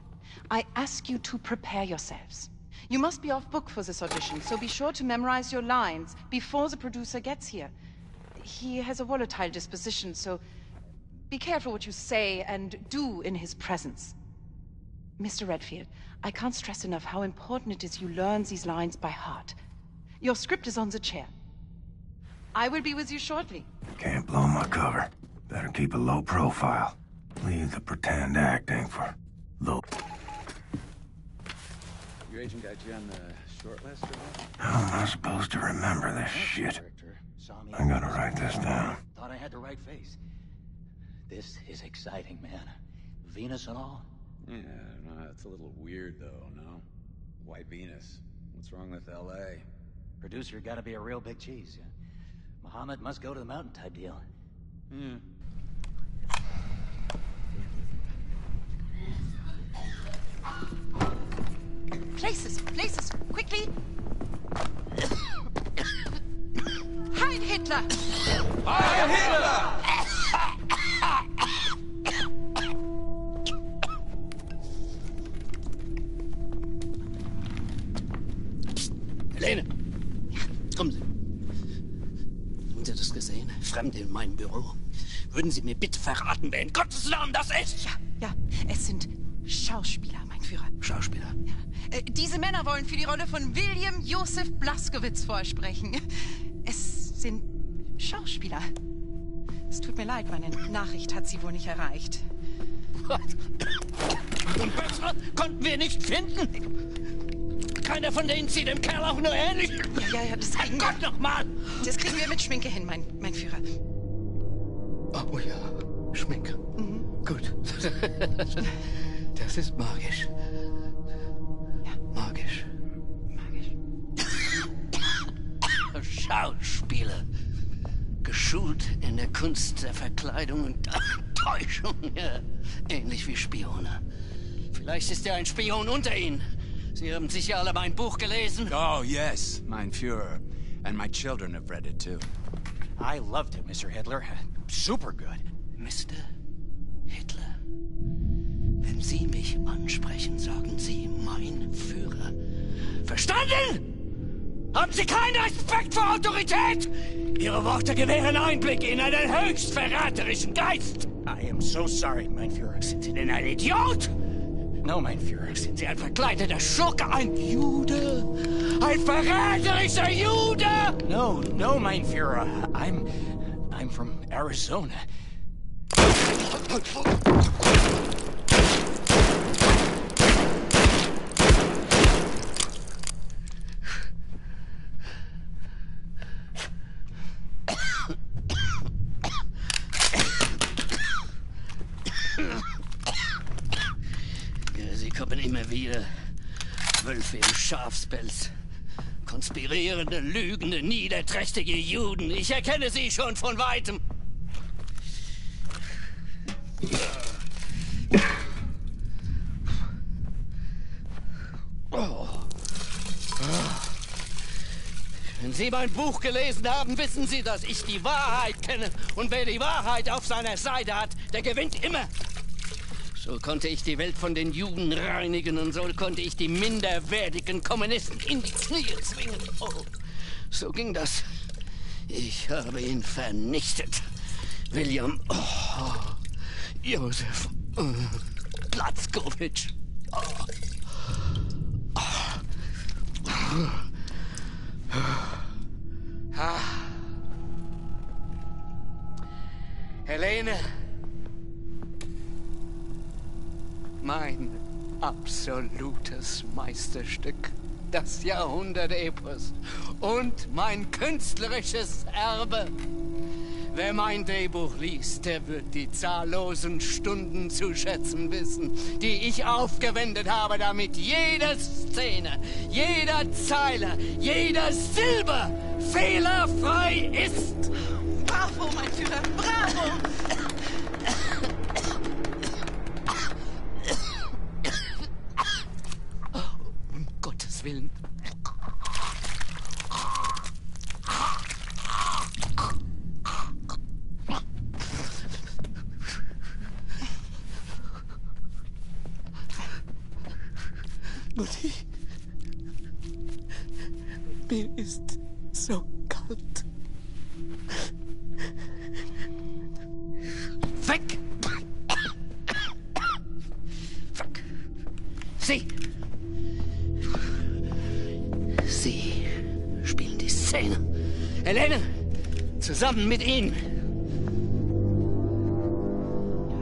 I ask you to prepare yourselves. You must be off book for this audition, so be sure to memorize your lines before the producer gets here. He has a volatile disposition, so be careful what you say and do in his presence. Mr. Redfield, I can't stress enough how important it is you learn these lines by heart. Your script is on the chair. I will be with you shortly. Can't blow my cover. Better keep a low profile. Leave the pretend acting for low. Your agent got you on the short list or what? How am I supposed to remember this shit? I gotta write this down. Thought I had the right face. This is exciting, man. Venus and all? Yeah, I don't know. It's a little weird, though, no? Why Venus? What's wrong with L.A.? Producer gotta be a real big cheese. Yeah. Muhammad must go to the mountain type deal. Yeah. Places, quickly! Heil Hitler! Heil Hitler! Helene! Kommen Sie. Haben Sie das gesehen? Fremde in meinem Büro. Würden Sie mir bitte verraten, wer in Gottes Namen das ist? Ja, es sind Schauspieler, mein Führer. Schauspieler? Ja. Diese Männer wollen für die Rolle von William Joseph Blaskowitz vorsprechen. Es sind Schauspieler. Es tut mir leid, meine Nachricht hat sie wohl nicht erreicht. Was? Und bessere konnten wir nicht finden? Keiner von denen sieht dem Kerl auch nur ähnlich. Ja, das kriegen wir. Gott nochmal! Das kriegen wir mit Schminke hin, mein Führer. Oh ja, Schminke. Mhm. Gut. Das ist magisch. Ja. Magisch. Schauspieler. Geschult in der Kunst der Verkleidung und Täuschung. Ja. Ähnlich wie Spione. Vielleicht ist ja ein Spion unter Ihnen. Sie haben sicher alle mein Buch gelesen. Oh, yes, mein Führer. And my children have read it too. I loved it, Mr. Hitler. Super good. Mr. Hitler. Wenn Sie mich ansprechen, sagen Sie mein Führer. Verstanden? Haben Sie keinen Respekt vor Autorität? Ihre Worte gewähren Einblick in einen höchst verräterischen Geist. I am so sorry, mein Führer. Sind Sie denn ein Idiot? No, mein Führer. Sind Sie ein verkleideter Schurke, ein Jude? Ein verräterischer Jude? No, mein Führer. I'm from Arizona. Sie kommen immer wieder. Wölfe im Schafspelz. Konspirierende, lügende, niederträchtige Juden. Ich erkenne sie schon von Weitem. Wenn Sie mein Buch gelesen haben, wissen Sie, dass ich die Wahrheit kenne. Und wer die Wahrheit auf seiner Seite hat, der gewinnt immer. So konnte ich die Welt von den Juden reinigen und so konnte ich die minderwertigen Kommunisten in die Knie zwingen. Oh, so ging das. Ich habe ihn vernichtet. William Joseph Blaskowitz. Helene. Mein absolutes Meisterstück, das Jahrhundert-Epos und mein künstlerisches Erbe. Wer mein Drehbuch liest, der wird die zahllosen Stunden zu schätzen wissen, die ich aufgewendet habe, damit jede Szene, jeder Zeile, jeder Silbe fehlerfrei ist. Bravo, mein Führer, bravo! Willen. Mir ist so kalt. Weg! Fuck. Sie spielen die Szene. Helene, zusammen mit ihm.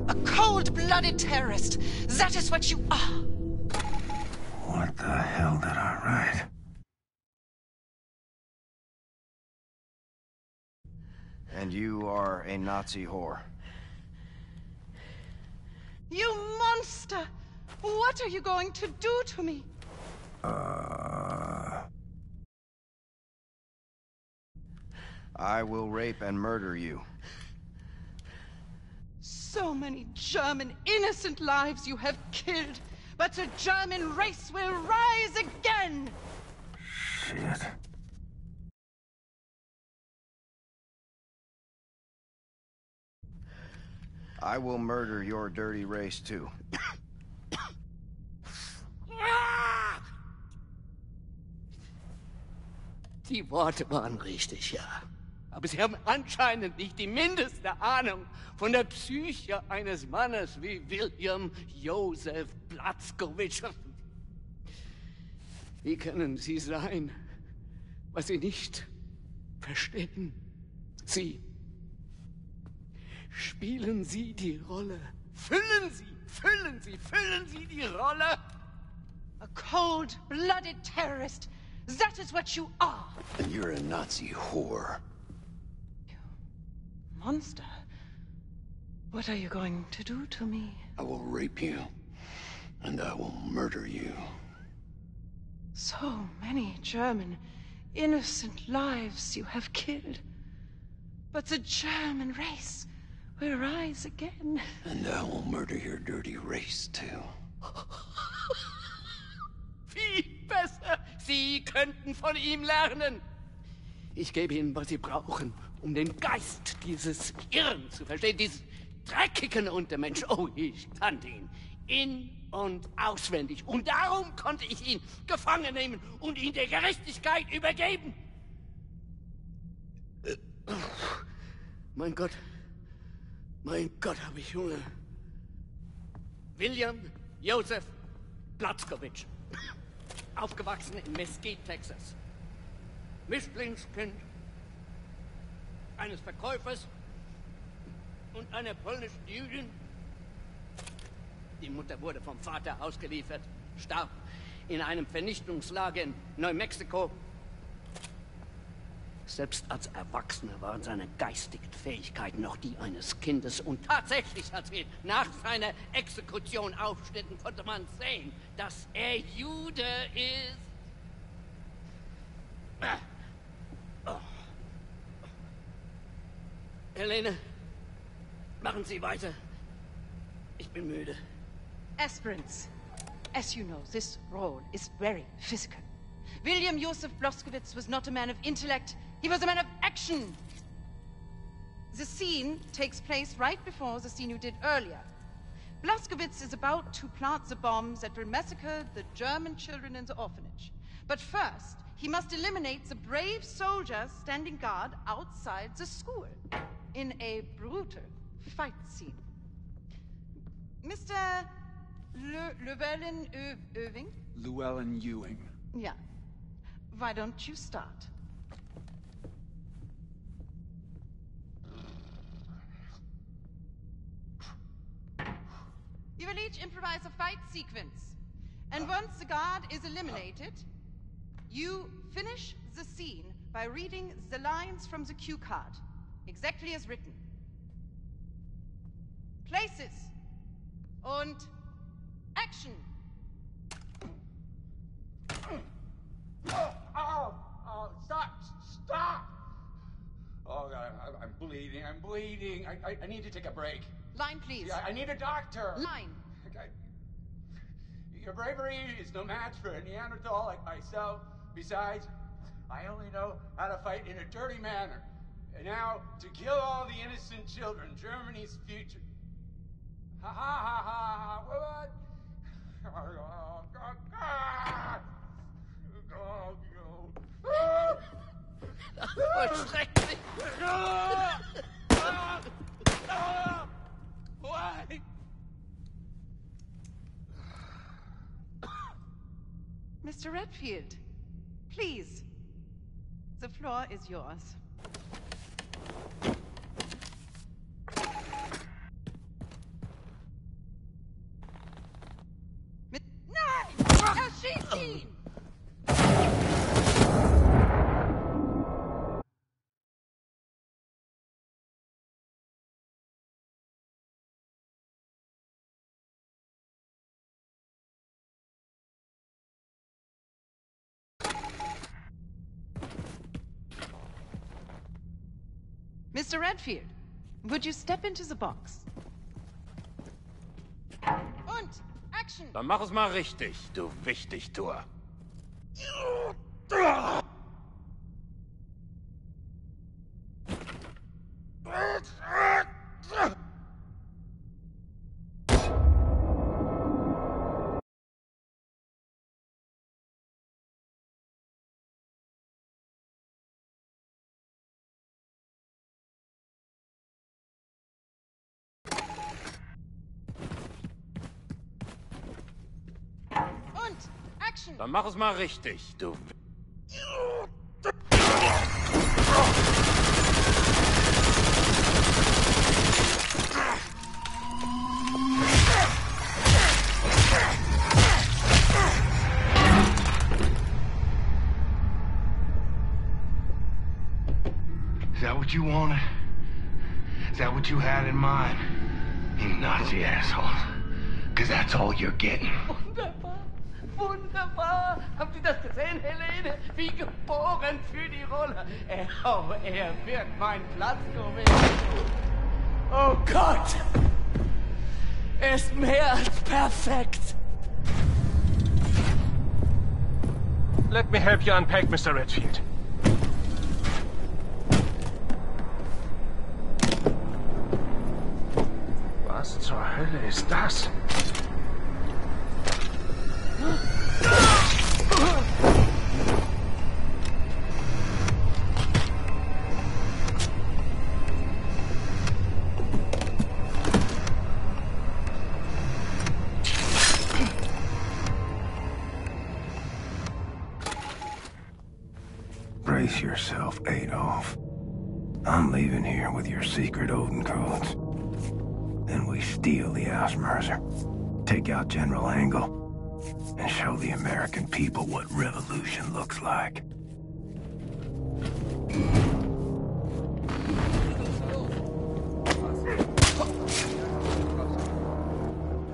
A cold-blooded terrorist. That is what you are. What the hell did I write? And you are a Nazi whore. You monster! What are you going to do to me? I will rape and murder you. So many German innocent lives you have killed, but the German race will rise again! Shit. I will murder your dirty race too. Die Worte waren richtig, ja. Aber Sie haben anscheinend nicht die mindeste Ahnung von der Psyche eines Mannes wie William Joseph Blazkowicz. Wie können Sie sein, was Sie nicht verstehen? Sie. Spielen Sie die Rolle. Füllen Sie die Rolle. A cold-blooded terrorist. That is what you are. And you're a Nazi whore. Monster. What are you going to do to me? I will rape you, and I will murder you. So many German, innocent lives you have killed. But the German race will rise again. And I will murder your dirty race, too. Viel besser. Sie könnten von ihm lernen. Ich gebe Ihnen, was Sie brauchen, um den Geist dieses Irren zu verstehen, dieses dreckigen Untermensch. Oh, ich kannte ihn in- und auswendig. Und darum konnte ich ihn gefangen nehmen und ihn der Gerechtigkeit übergeben. Mein Gott, habe ich Hunger. William Joseph Blazkowicz. Aufgewachsen in Mesquite, Texas. Mischlingskind eines Verkäufers und einer polnischen Jüdin. Die Mutter wurde vom Vater ausgeliefert, starb in einem Vernichtungslager in Neumexiko. Selbst als Erwachsener waren seine geistigen Fähigkeiten noch die eines Kindes. Und tatsächlich, nach seiner Exekution aufschnitten, konnte man sehen, dass er Jude ist. Oh. Helene, machen Sie weiter. Ich bin müde. Aspirants, as you know, this role is very physical. William Joseph Blazkowicz was not a man of intellect. He was a man of action. The scene takes place right before the scene you did earlier. Blazkowicz is about to plant the bombs that will massacre the German children in the orphanage. But first, he must eliminate the brave soldiers standing guard outside the school in a brutal fight scene. Mr. Llewellyn-Ewing? Llewellyn-Ewing. Yeah. Why don't you start? You will each improvise a fight sequence. And once the guard is eliminated, you finish the scene by reading the lines from the cue card, exactly as written. Places. Und action. Oh, stop! Oh, God, I'm bleeding. I need to take a break. Line, please. Yeah, I need a doctor. Line. Your bravery is no match for a Neanderthal like myself. Besides, I only know how to fight in a dirty manner. And now, to kill all the innocent children, Germany's future. Ha ha ha ha! What? Oh, God! Oh, God! schrecklich. Why? Mr. Redfield, please. The floor is yours. Nein! Erschießt ihn! Mr. Redfield, would you step into the box? Und Action! Dann mach es mal richtig, du Wichtigtuer. Und Action! Dann mach es mal richtig, du... Is that what you wanted? Is that what you had in mind? You Nazi assholes. Because that's all you're getting. Wunderbar, wunderbar. Haben Sie das gesehen, Helene? Wie geboren für die Rolle. Er wird mein Platzkommando. Oh Gott! Er ist mehr als perfekt. Let me help you unpack, Mr. Redfield. Was zur Hölle ist das? Brace yourself, Adolf. I'm leaving here with your secret Odin codes. Then we steal the Ausmerzer, take out General Angle, and show the American people what revolution looks like.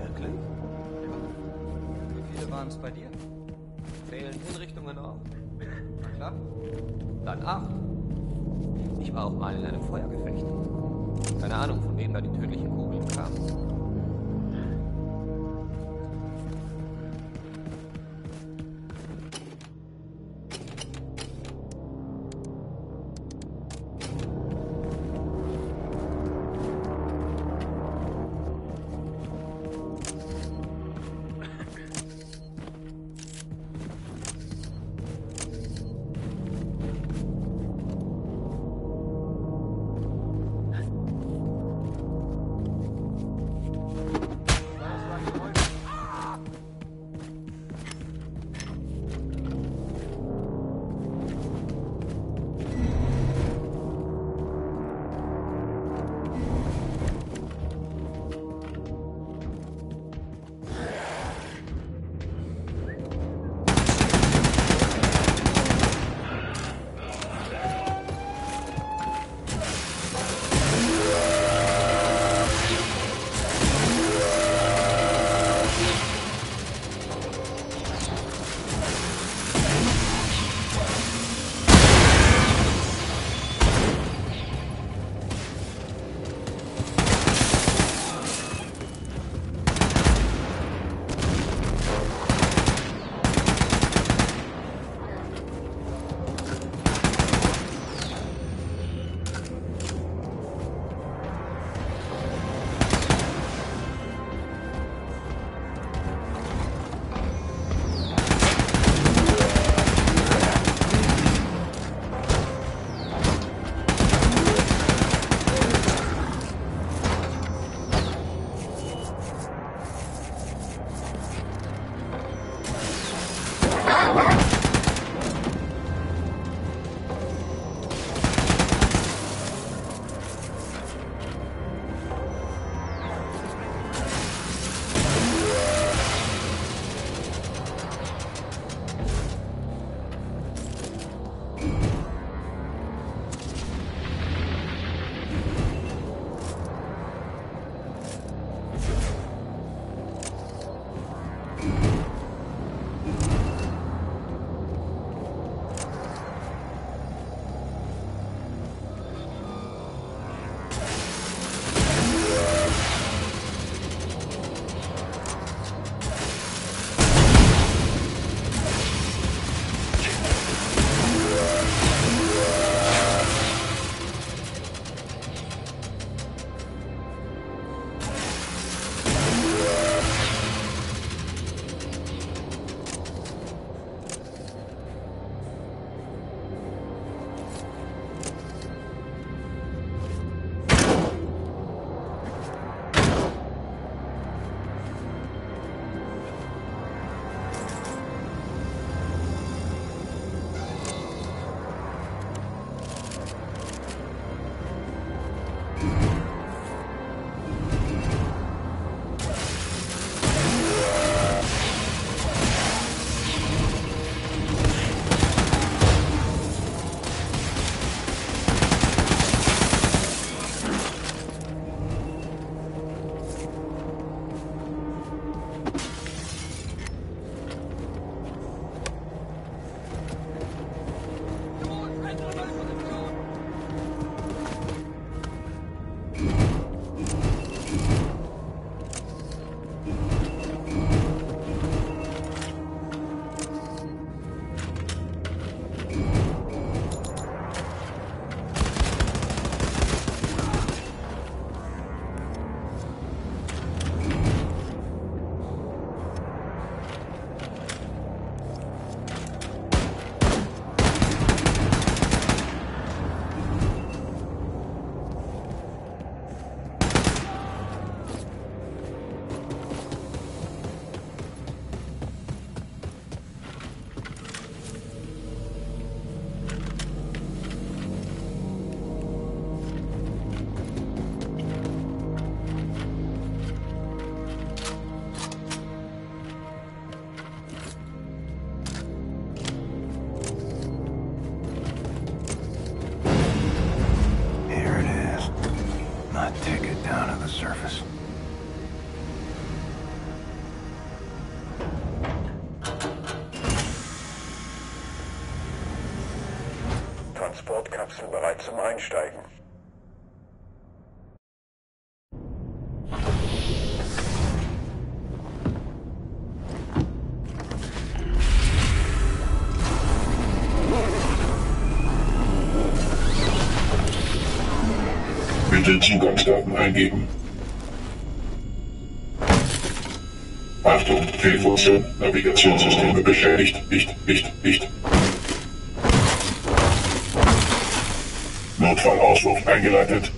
Wirklich? Wie viele waren es bei dir? Zählen Hinrichtungen auch? Na klar. Dann 8. Ich war auch mal in einem Feuergefecht. Keine Ahnung, von wem da die tödlichen Kugeln kamen. Transportkapsel bereit zum Einsteigen. Bitte Zugangsdaten eingeben. Achtung, Fehlfunktion, Navigationssysteme beschädigt. Nicht. Notfallauswurf eingeleitet.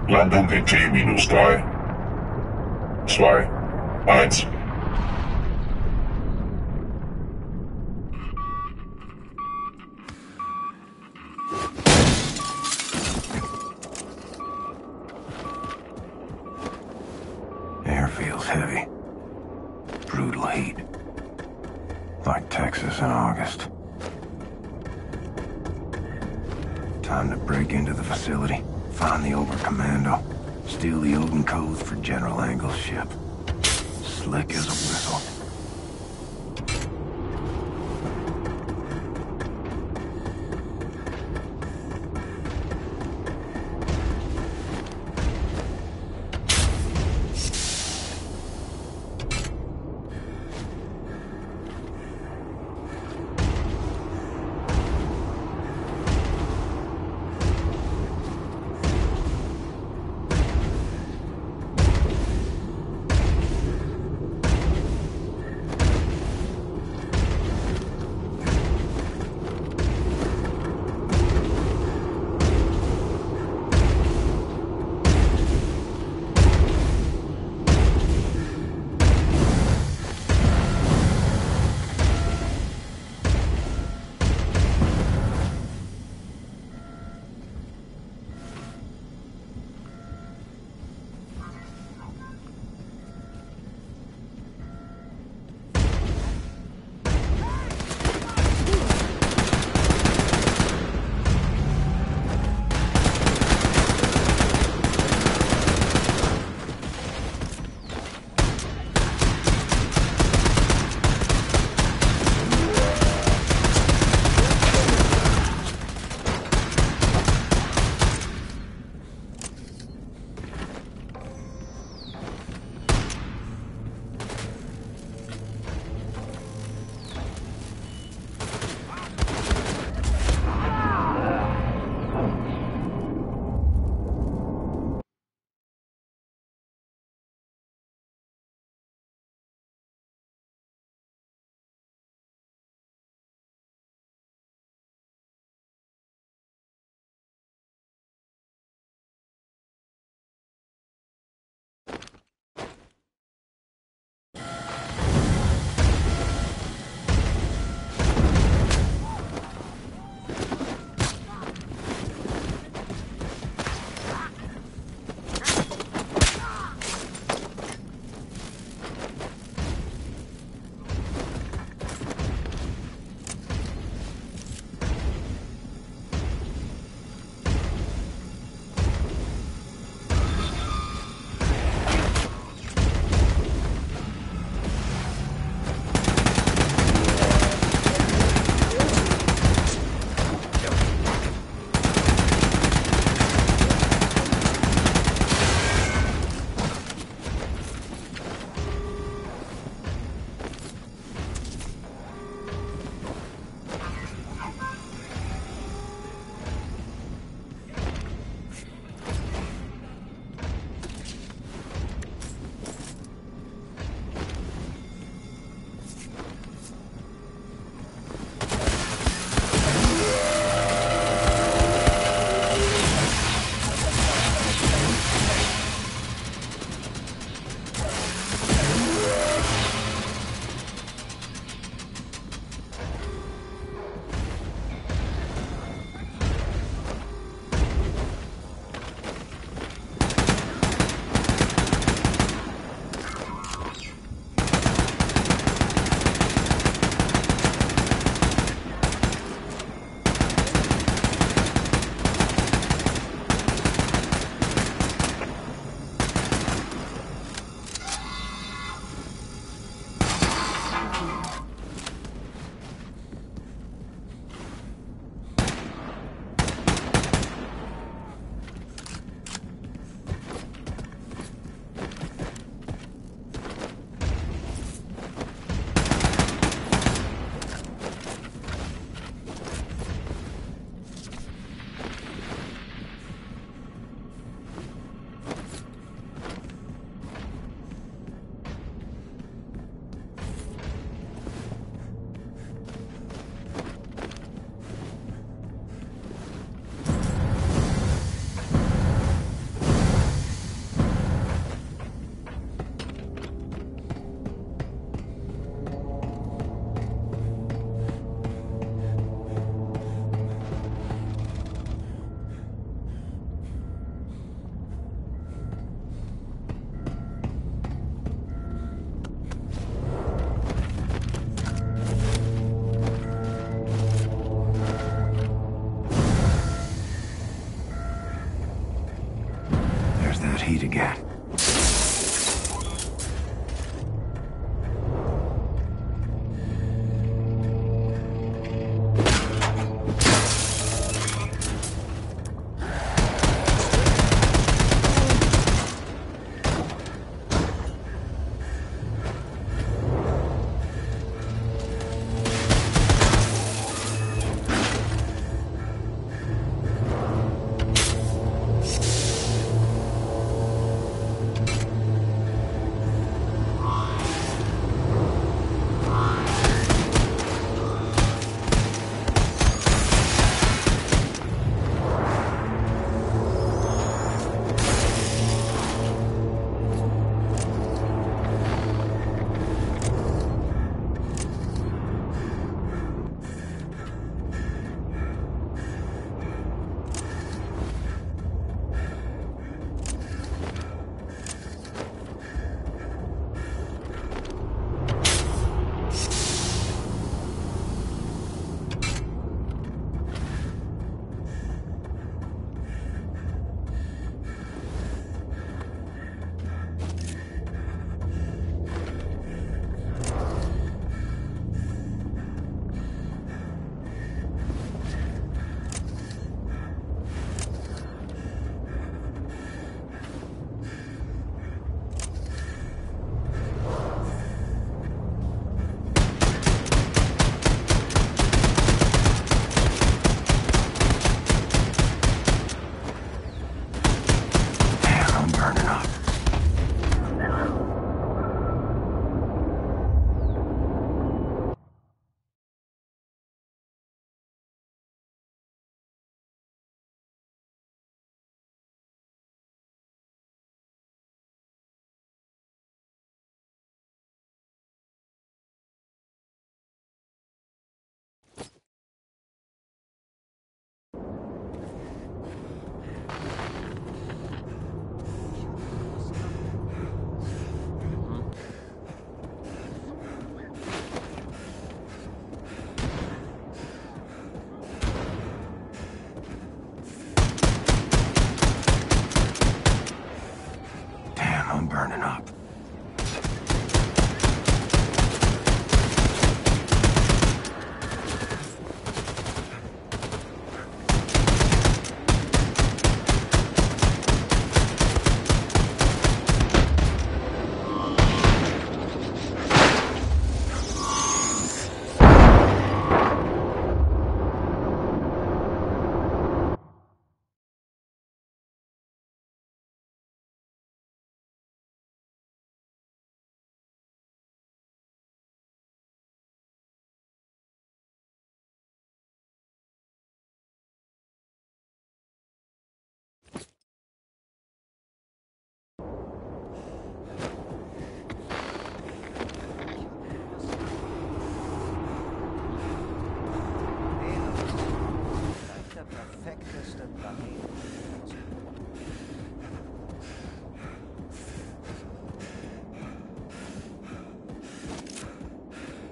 Landung in T-3, 2, 1. Air feels heavy. Brutal heat. Like Texas in August. Time to break into the facility, find the Overcommando, steal the Odin codes for General Angle's ship. Slick as a whistle.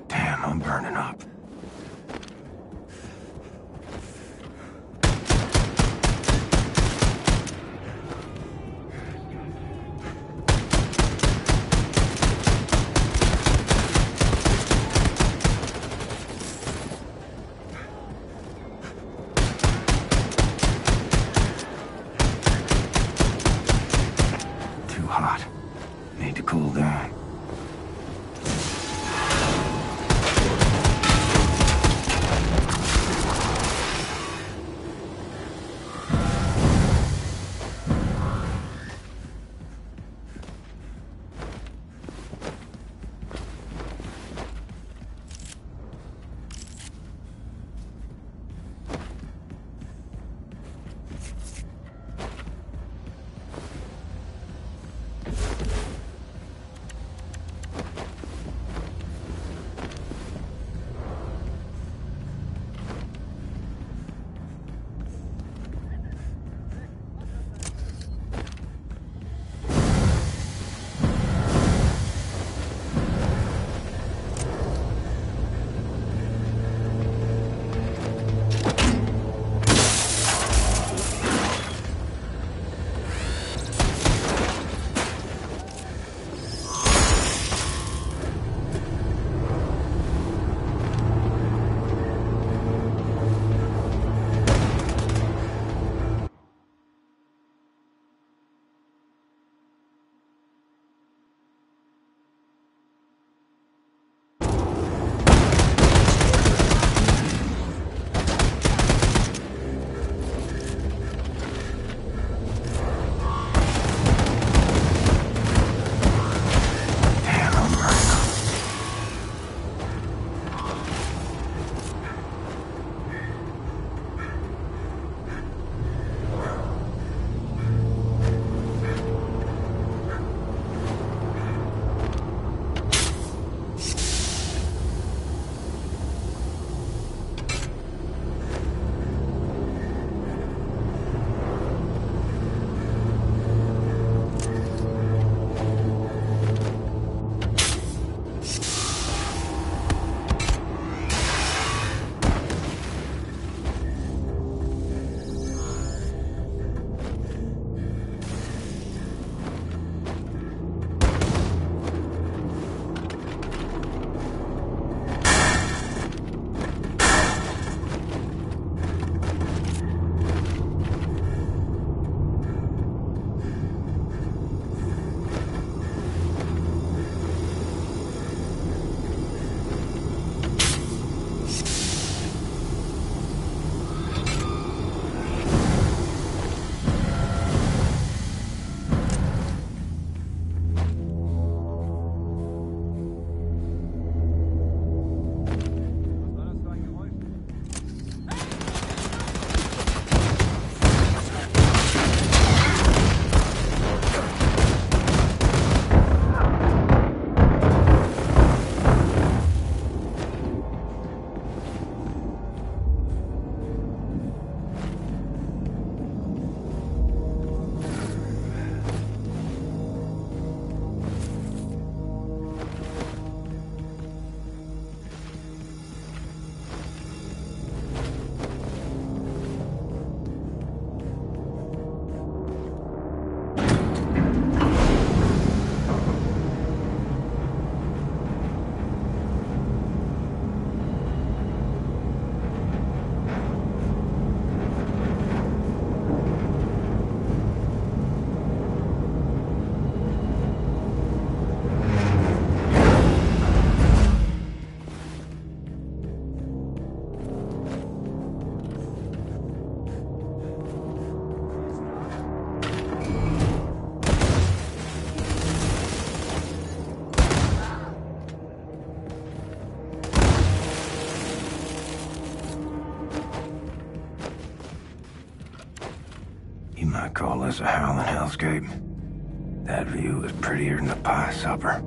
Damn, I'm burning up. Too hot. Need to cool down. You might call this a howling hellscape. That view is prettier than the pie supper.